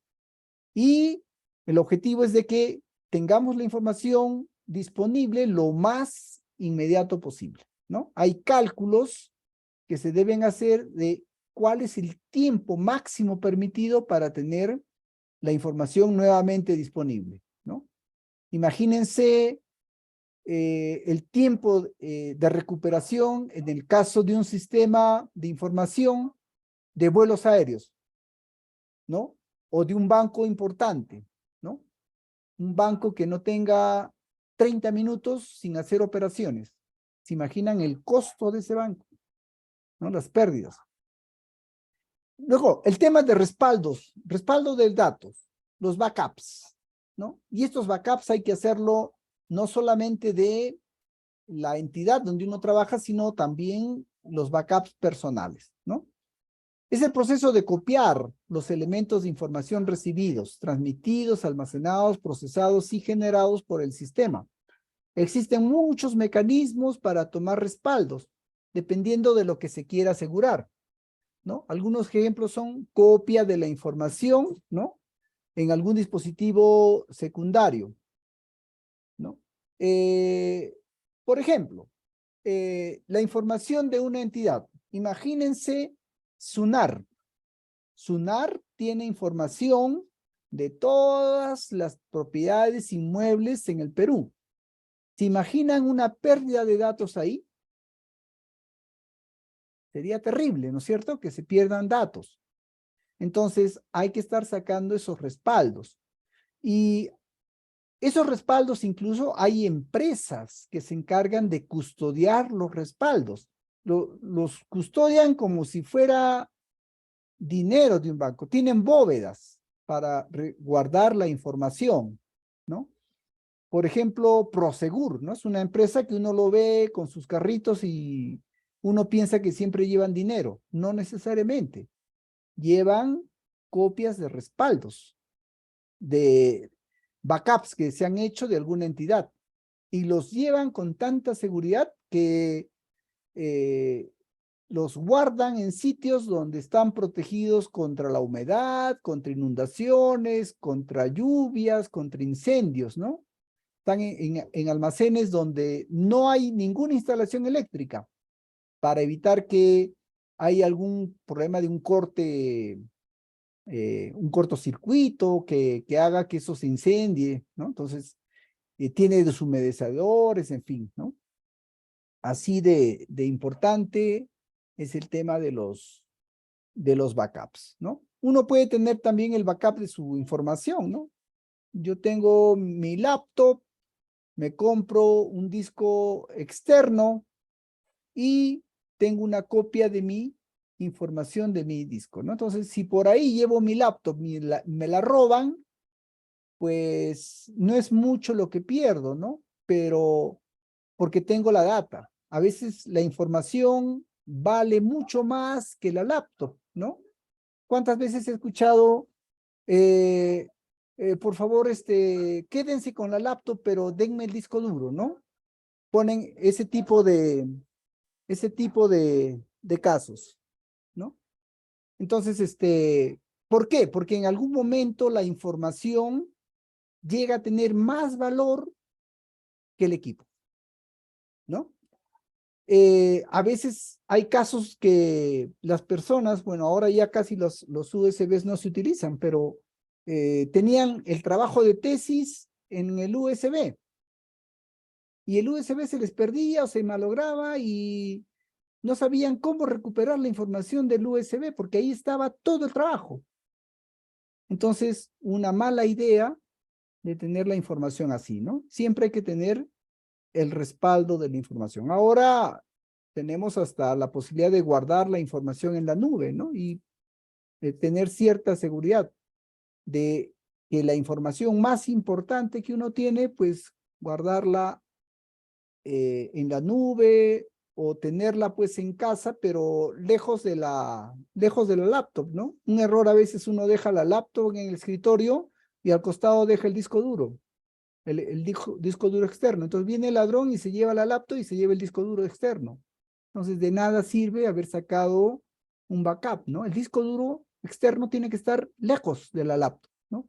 Y el objetivo es de que tengamos la información disponible lo más inmediato posible, ¿no? Hay cálculos que se deben hacer de cuál es el tiempo máximo permitido para tener la información nuevamente disponible, ¿no? Imagínense el tiempo de recuperación en el caso de un sistema de información de vuelos aéreos, ¿no? O de un banco importante, ¿no? Un banco que no tenga 30 minutos sin hacer operaciones. ¿Se imaginan el costo de ese banco? ¿No? Las pérdidas. Luego, el tema de respaldos, respaldo de datos, los backups, ¿no? Y estos backups hay que hacerlo no solamente de la entidad donde uno trabaja, sino también los backups personales, ¿no? Es el proceso de copiar los elementos de información recibidos, transmitidos, almacenados, procesados y generados por el sistema. Existen muchos mecanismos para tomar respaldos, dependiendo de lo que se quiera asegurar, ¿no? Algunos ejemplos son copia de la información, ¿no? En algún dispositivo secundario, ¿no? Por ejemplo, la información de una entidad. Imagínense SUNAR. SUNAR tiene información de todas las propiedades inmuebles en el Perú. ¿Se imaginan una pérdida de datos ahí? Sería terrible, ¿no es cierto? Que se pierdan datos. Entonces, hay que estar sacando esos respaldos. Y esos respaldos, incluso hay empresas que se encargan de custodiar los respaldos. Los custodian como si fuera dinero de un banco. Tienen bóvedas para guardar la información, ¿no? Por ejemplo, Prosegur, ¿no? Es una empresa que uno lo ve con sus carritos y uno piensa que siempre llevan dinero. No necesariamente. Llevan copias de respaldos, de backups que se han hecho de alguna entidad y los llevan con tanta seguridad que los guardan en sitios donde están protegidos contra la humedad, contra inundaciones, contra lluvias, contra incendios, ¿no? Están en almacenes donde no hay ninguna instalación eléctrica para evitar que haya algún problema de un cortocircuito que haga que eso se incendie, ¿no? Entonces, tiene deshumedecedores, en fin, ¿no? Así de importante es el tema de los backups, ¿no? Uno puede tener también el backup de su información, ¿no? Yo tengo mi laptop, me compro un disco externo y tengo una copia de mi información de mi disco, ¿no? Entonces, si por ahí llevo mi laptop, me la roban, pues no es mucho lo que pierdo, ¿no? Pero porque tengo la data. A veces la información vale mucho más que la laptop, ¿no? ¿Cuántas veces he escuchado, por favor, quédense con la laptop, pero denme el disco duro, ¿no? Ponen ese tipo de casos, ¿no? Entonces, ¿por qué? Porque en algún momento la información llega a tener más valor que el equipo, ¿no? A veces hay casos que las personas, bueno, ahora ya casi los USBs no se utilizan, pero tenían el trabajo de tesis en el USB y el USB se les perdía o se malograba y no sabían cómo recuperar la información del USB porque ahí estaba todo el trabajo. Entonces, una mala idea de tener la información así, ¿no? Siempre hay que tener el respaldo de la información. Ahora tenemos hasta la posibilidad de guardar la información en la nube, ¿no? Y tener cierta seguridad de que la información más importante que uno tiene, pues guardarla en la nube o tenerla pues en casa, pero lejos de la laptop, ¿no? Un error a veces uno deja la laptop en el escritorio y al costado deja el disco duro. El disco duro externo. Entonces viene el ladrón y se lleva la laptop y se lleva el disco duro externo. Entonces de nada sirve haber sacado un backup, ¿no? El disco duro externo tiene que estar lejos de la laptop, ¿no?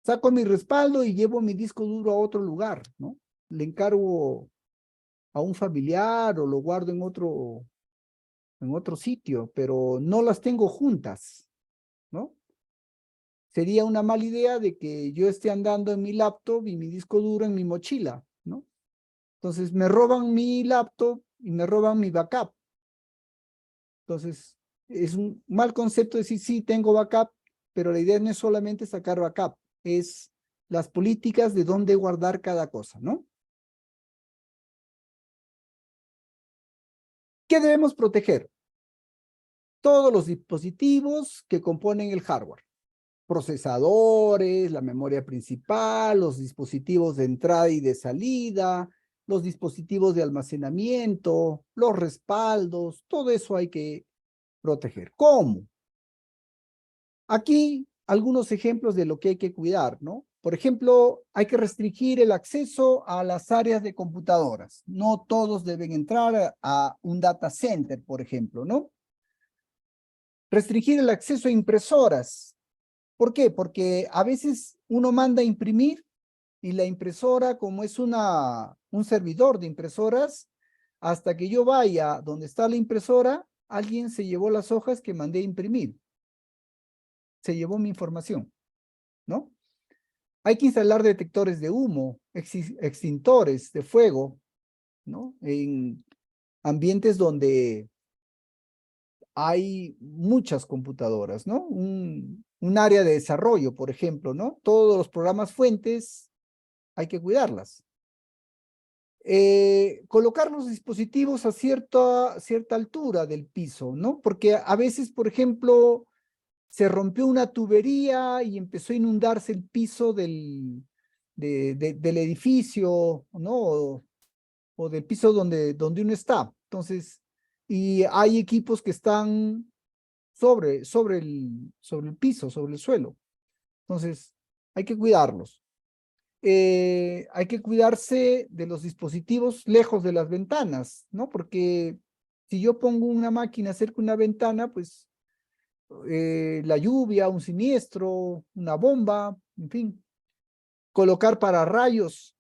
Saco mi respaldo y llevo mi disco duro a otro lugar, ¿no? Le encargo a un familiar o lo guardo en otro sitio, pero no las tengo juntas, ¿no? Sería una mala idea de que yo esté andando en mi laptop y mi disco duro en mi mochila, ¿no? Entonces me roban mi laptop y me roban mi backup. Entonces es un mal concepto decir sí, tengo backup, pero la idea no es solamente sacar backup, es las políticas de dónde guardar cada cosa, ¿no? ¿Qué debemos proteger? Todos los dispositivos que componen el hardware. Procesadores, la memoria principal, los dispositivos de entrada y de salida, los dispositivos de almacenamiento, los respaldos, todo eso hay que proteger. ¿Cómo? Aquí algunos ejemplos de lo que hay que cuidar, ¿no? Por ejemplo, hay que restringir el acceso a las áreas de computadoras. No todos deben entrar a un data center, por ejemplo, ¿no? Restringir el acceso a impresoras. ¿Por qué? Porque a veces uno manda a imprimir y la impresora, como es un servidor de impresoras, hasta que yo vaya donde está la impresora, alguien se llevó las hojas que mandé a imprimir. Se llevó mi información, ¿no? Hay que instalar detectores de humo, extintores de fuego, ¿no? En ambientes donde hay muchas computadoras, ¿no? Un área de desarrollo, por ejemplo, ¿no? Todos los programas fuentes hay que cuidarlas. Colocar los dispositivos a cierta altura del piso, ¿no? Porque a veces, por ejemplo, se rompió una tubería y empezó a inundarse el piso del edificio, ¿no? O del piso donde uno está. Entonces, y hay equipos que están sobre el piso, sobre el suelo. Entonces, hay que cuidarlos. Hay que cuidarse de los dispositivos lejos de las ventanas, ¿no? Porque Si yo pongo una máquina cerca de una ventana, pues la lluvia, un siniestro, una bomba, en fin. Colocar pararrayos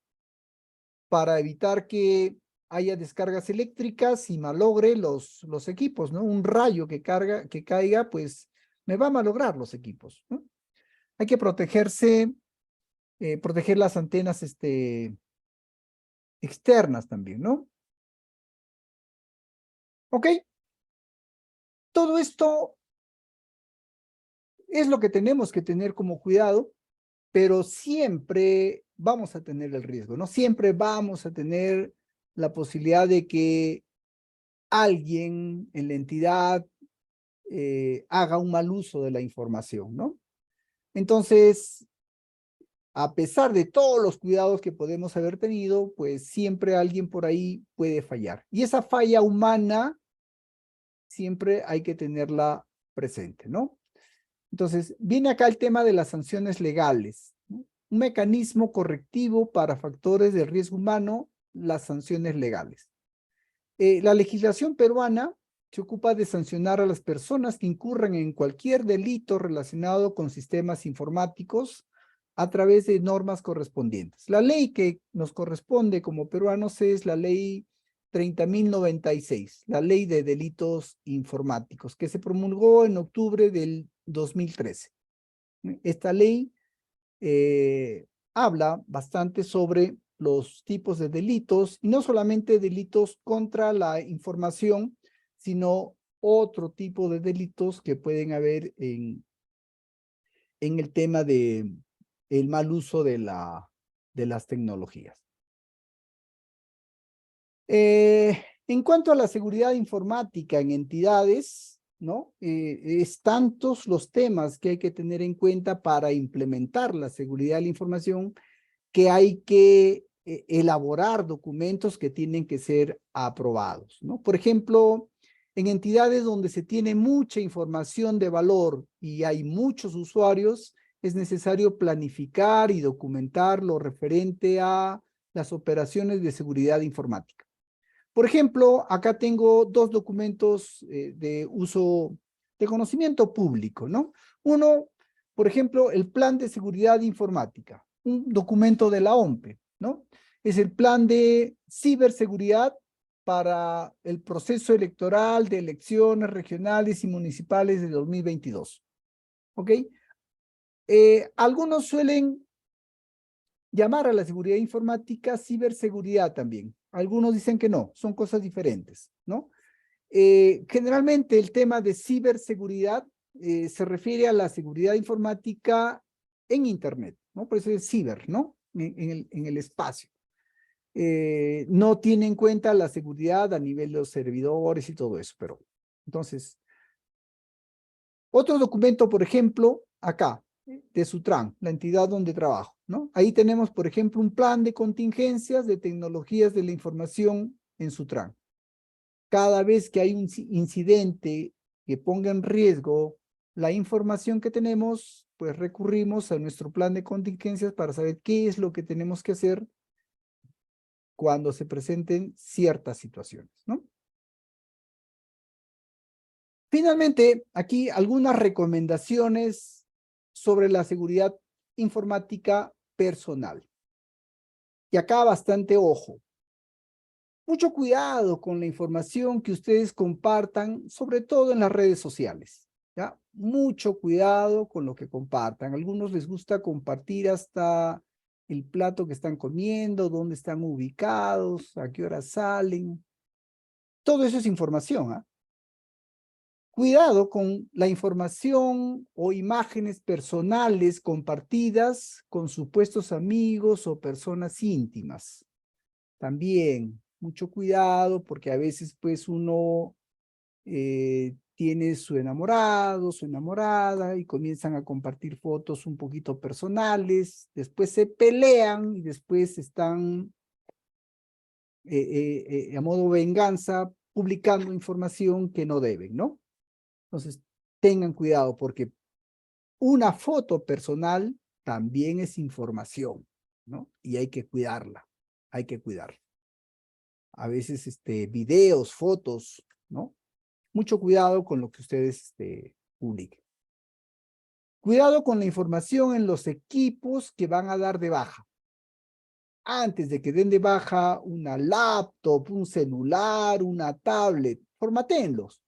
para evitar que haya descargas eléctricas y malogre los equipos, ¿no? Un rayo que caiga, pues me va a malograr los equipos, ¿no? Hay que protegerse, proteger las antenas externas también, ¿no? ¿Ok? Todo esto es lo que tenemos que tener como cuidado, pero siempre vamos a tener el riesgo, ¿no? Siempre vamos a tener la posibilidad de que alguien en la entidad haga un mal uso de la información, ¿no? Entonces, a pesar de todos los cuidados que podemos haber tenido, pues siempre alguien por ahí puede fallar. Y esa falla humana siempre hay que tenerla presente, ¿no? Entonces, viene acá el tema de las sanciones legales, ¿no? Un mecanismo correctivo para factores de riesgo humano, las sanciones legales. La legislación peruana se ocupa de sancionar a las personas que incurran en cualquier delito relacionado con sistemas informáticos a través de normas correspondientes. La ley que nos corresponde como peruanos es la ley 30.096, la ley de delitos informáticos, que se promulgó en octubre del 2013. Esta ley habla bastante sobre los tipos de delitos, y no solamente delitos contra la información, sino otro tipo de delitos que pueden haber en el tema de el mal uso de las tecnologías. En cuanto a la seguridad informática en entidades, ¿no? Es tantos los temas que hay que tener en cuenta para implementar la seguridad de la información que hay que elaborar documentos que tienen que ser aprobados, ¿no? Por ejemplo, en entidades donde se tiene mucha información de valor y hay muchos usuarios, es necesario planificar y documentar lo referente a las operaciones de seguridad informática. Por ejemplo, acá tengo dos documentos de uso de conocimiento público, ¿no? Uno, por ejemplo, el Plan de Seguridad Informática, un documento de la OMPE, ¿no? Es el Plan de Ciberseguridad para el proceso electoral de elecciones regionales y municipales de 2022, ¿ok? Algunos suelen llamar a la seguridad informática ciberseguridad también. Algunos dicen que no, son cosas diferentes, ¿no? Generalmente el tema de ciberseguridad se refiere a la seguridad informática en Internet, ¿no? Por eso es ciber, ¿no? En el espacio. No tiene en cuenta la seguridad a nivel de los servidores y todo eso, pero entonces, otro documento, por ejemplo, acá, de Sutran, la entidad donde trabajo, ¿no? Ahí tenemos, por ejemplo, un plan de contingencias de tecnologías de la información en Sutran. Cada vez que hay un incidente que ponga en riesgo la información que tenemos, pues recurrimos a nuestro plan de contingencias para saber qué es lo que tenemos que hacer cuando se presenten ciertas situaciones, ¿no? Finalmente, aquí algunas recomendaciones sobre la seguridad informática personal. Y acá bastante ojo. Mucho cuidado con la información que ustedes compartan, sobre todo en las redes sociales, ¿ya? Mucho cuidado con lo que compartan. A algunos les gusta compartir hasta el plato que están comiendo, dónde están ubicados, a qué hora salen. Todo eso es información, ¿ah? Cuidado con la información o imágenes personales compartidas con supuestos amigos o personas íntimas. También mucho cuidado porque a veces pues uno tiene su enamorado, su enamorada y comienzan a compartir fotos un poquito personales, después se pelean y después están a modo venganza publicando información que no deben, ¿no? Entonces, tengan cuidado porque una foto personal también es información, ¿no? Y hay que cuidarla, hay que cuidarla. A veces, videos, fotos ¿no? Mucho cuidado con lo que ustedes publiquen. Cuidado con la información en los equipos que van a dar de baja. Antes de que den de baja una laptop, un celular, una tablet, formatéenlos.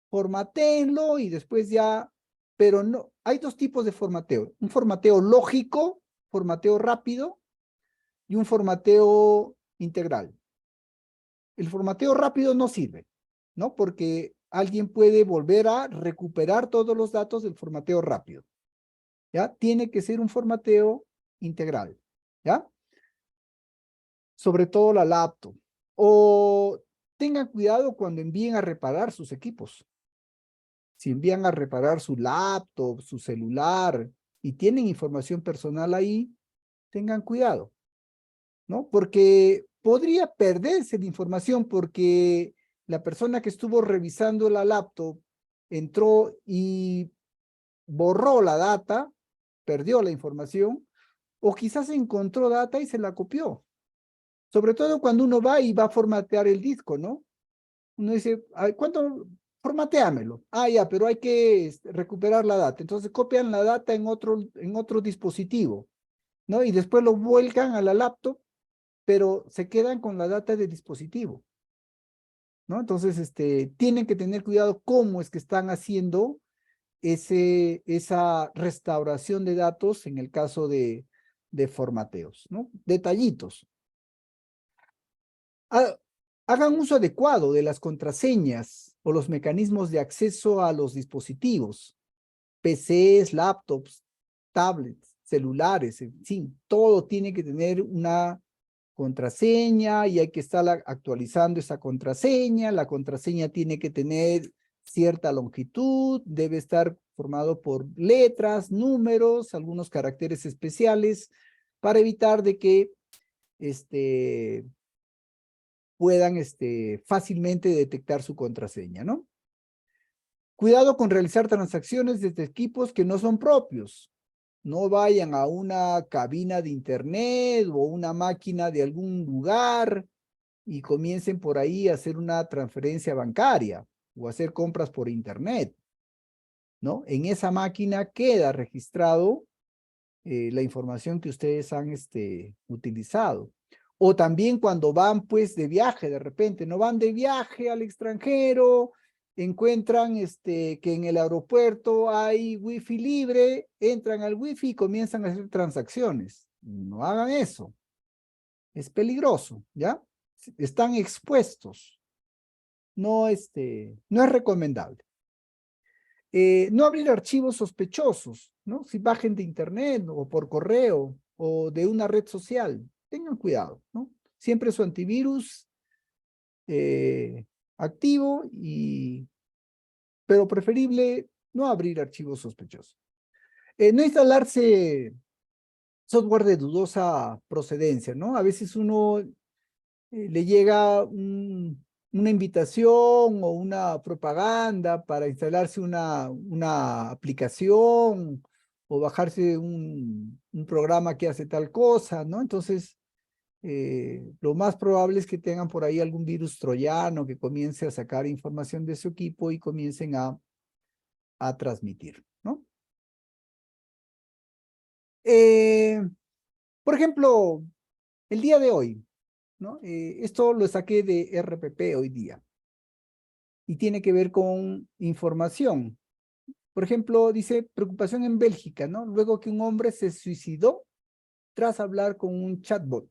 Formatéenlo y después ya, pero no, hay dos tipos de formateo. Un formateo lógico, formateo rápido, y un formateo integral. El formateo rápido no sirve, ¿no? Porque alguien puede volver a recuperar todos los datos del formateo rápido, ¿ya? Tiene que ser un formateo integral, ¿ya? Sobre todo la laptop. O tengan cuidado cuando envíen a reparar sus equipos. Si envían a reparar su laptop, su celular, y tienen información personal ahí, tengan cuidado, ¿no? Porque podría perderse la información porque la persona que estuvo revisando la laptop entró y borró la data, perdió la información, o quizás encontró data y se la copió. Sobre todo cuando uno va y va a formatear el disco, ¿no? Uno dice, "Ay, ¿cuánto? Formateámelo". Ah, ya, pero hay que recuperar la data. Entonces copian la data en otro dispositivo, ¿no? Y después lo vuelcan a la laptop, pero se quedan con la data del dispositivo, ¿no? Entonces, tienen que tener cuidado cómo es que están haciendo esa restauración de datos en el caso de formateos, ¿no? Detallitos. Hagan uso adecuado de las contraseñas o los mecanismos de acceso a los dispositivos, PCs, laptops, tablets, celulares, en fin, todo tiene que tener una contraseña y hay que estar actualizando esa contraseña. La contraseña tiene que tener cierta longitud, debe estar formado por letras, números, algunos caracteres especiales para evitar de que puedan fácilmente detectar su contraseña, ¿no? Cuidado con realizar transacciones desde equipos que no son propios. No vayan a una cabina de internet o una máquina de algún lugar y comiencen por ahí a hacer una transferencia bancaria o hacer compras por internet, ¿no? En esa máquina queda registrado la información que ustedes han utilizado. O también cuando van pues de viaje, de repente, no van de viaje al extranjero, encuentran que en el aeropuerto hay wifi libre, entran al wifi y comienzan a hacer transacciones. No hagan eso. Es peligroso, ¿ya? Están expuestos. No, no es recomendable. No abrir archivos sospechosos, ¿no? Si bajen de internet o por correo o de una red social, tengan cuidado, ¿no? Siempre su antivirus activo pero preferible no abrir archivos sospechosos. No instalarse software de dudosa procedencia, ¿no? A veces uno le llega una invitación o una propaganda para instalarse una aplicación o bajarse un programa que hace tal cosa, ¿no? Entonces, lo más probable es que tengan por ahí algún virus troyano que comience a sacar información de su equipo y comiencen a transmitir, ¿no? Eh, por ejemplo, el día de hoy, ¿no? Esto lo saqué de RPP hoy día y tiene que ver con información. Por ejemplo, dice preocupación en Bélgica, ¿no? Luego que un hombre se suicidó tras hablar con un chatbot,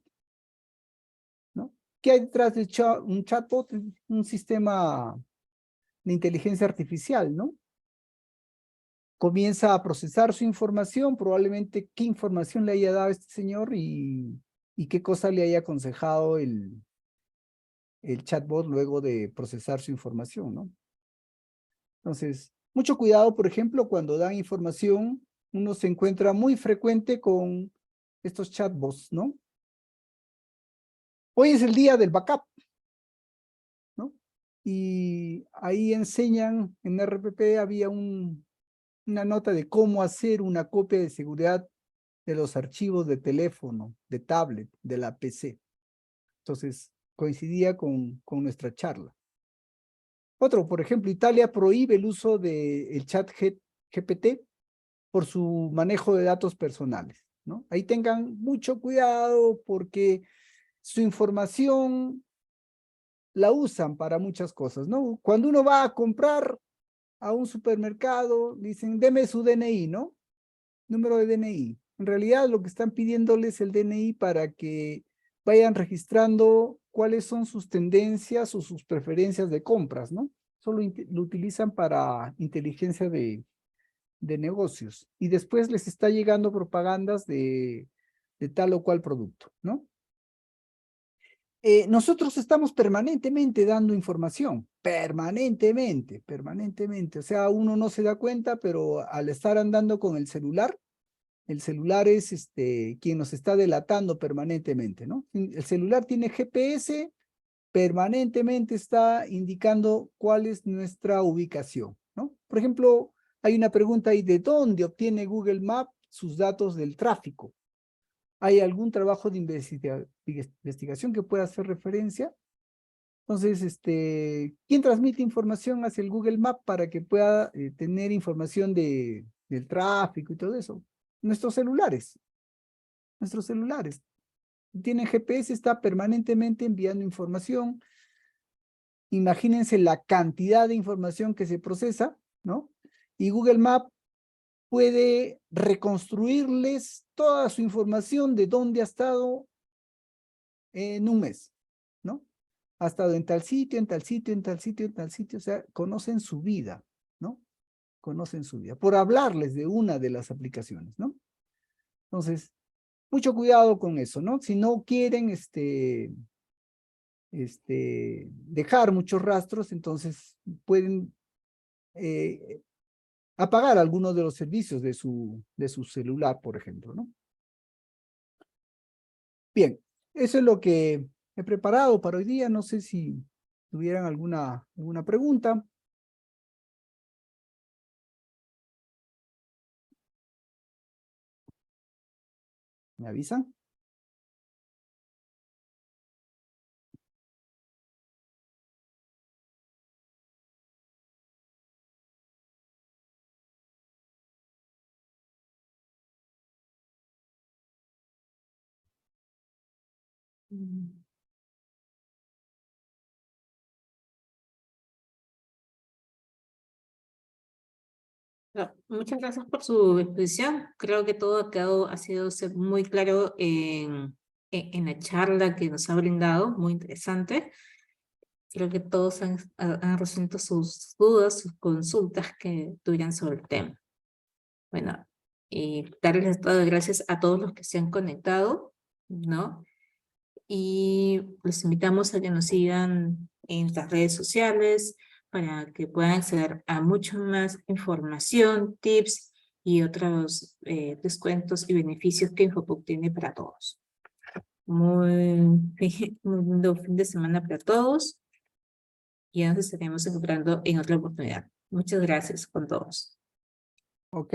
¿no? ¿Qué hay detrás de un chatbot? Un sistema de inteligencia artificial, ¿no? Comienza a procesar su información, probablemente qué información le haya dado este señor y qué cosa le haya aconsejado el chatbot luego de procesar su información, ¿no? Entonces, mucho cuidado, por ejemplo, cuando dan información, uno se encuentra muy frecuente con estos chatbots, ¿no? Hoy es el día del backup, ¿no? Y ahí enseñan, en RPP había una nota de cómo hacer una copia de seguridad de los archivos de teléfono, de tablet, de la PC. Entonces, coincidía con nuestra charla. Otro, por ejemplo, Italia prohíbe el uso del chat GPT por su manejo de datos personales, ¿no? Ahí tengan mucho cuidado porque su información la usan para muchas cosas, ¿no? Cuando uno va a comprar a un supermercado, dicen, deme su DNI, ¿no? Número de DNI. En realidad lo que están pidiéndoles es el DNI para que vayan registrando cuáles son sus tendencias o sus preferencias de compras, ¿no? Solo lo utilizan para inteligencia de negocios. Y después les está llegando propagandas de tal o cual producto, ¿no? Nosotros estamos permanentemente dando información, permanentemente. O sea, uno no se da cuenta, pero al estar andando con el celular es quien nos está delatando permanentemente, ¿no? El celular tiene GPS, permanentemente está indicando cuál es nuestra ubicación, ¿no? Por ejemplo, hay una pregunta ahí, ¿de dónde obtiene Google Maps sus datos del tráfico? ¿Hay algún trabajo de investigación que pueda hacer referencia? Entonces, ¿quién transmite información hacia el Google Maps para que pueda tener información del tráfico y todo eso? Nuestros celulares. Tienen GPS, está permanentemente enviando información. Imagínense la cantidad de información que se procesa, ¿no? Y Google Maps puede reconstruirles toda su información de dónde ha estado en un mes, ¿no? Ha estado en tal sitio, en tal sitio, en tal sitio, en tal sitio, o sea, conocen su vida, ¿no? Conocen su vida, por hablarles de una de las aplicaciones, ¿no? Entonces, mucho cuidado con eso, ¿no? Si no quieren, dejar muchos rastros, entonces pueden apagar algunos de los servicios de su celular, por ejemplo, ¿no? Bien, eso es lo que he preparado para hoy día. No sé si tuvieran alguna pregunta. ¿Me avisan? Mm. Muchas gracias por su exposición. Creo que todo ha sido muy claro en la charla que nos ha brindado, muy interesante. Creo que todos han resuelto sus dudas, sus consultas que tuvieran sobre el tema. Bueno, y darles todas las gracias a todos los que se han conectado, ¿no? Y los invitamos a que nos sigan en las redes sociales para que puedan acceder a mucho más información, tips y otros descuentos y beneficios que Infopuc tiene para todos. Muy lindo fin de semana para todos y ya nos estaremos encontrando en otra oportunidad. Muchas gracias con todos. Ok.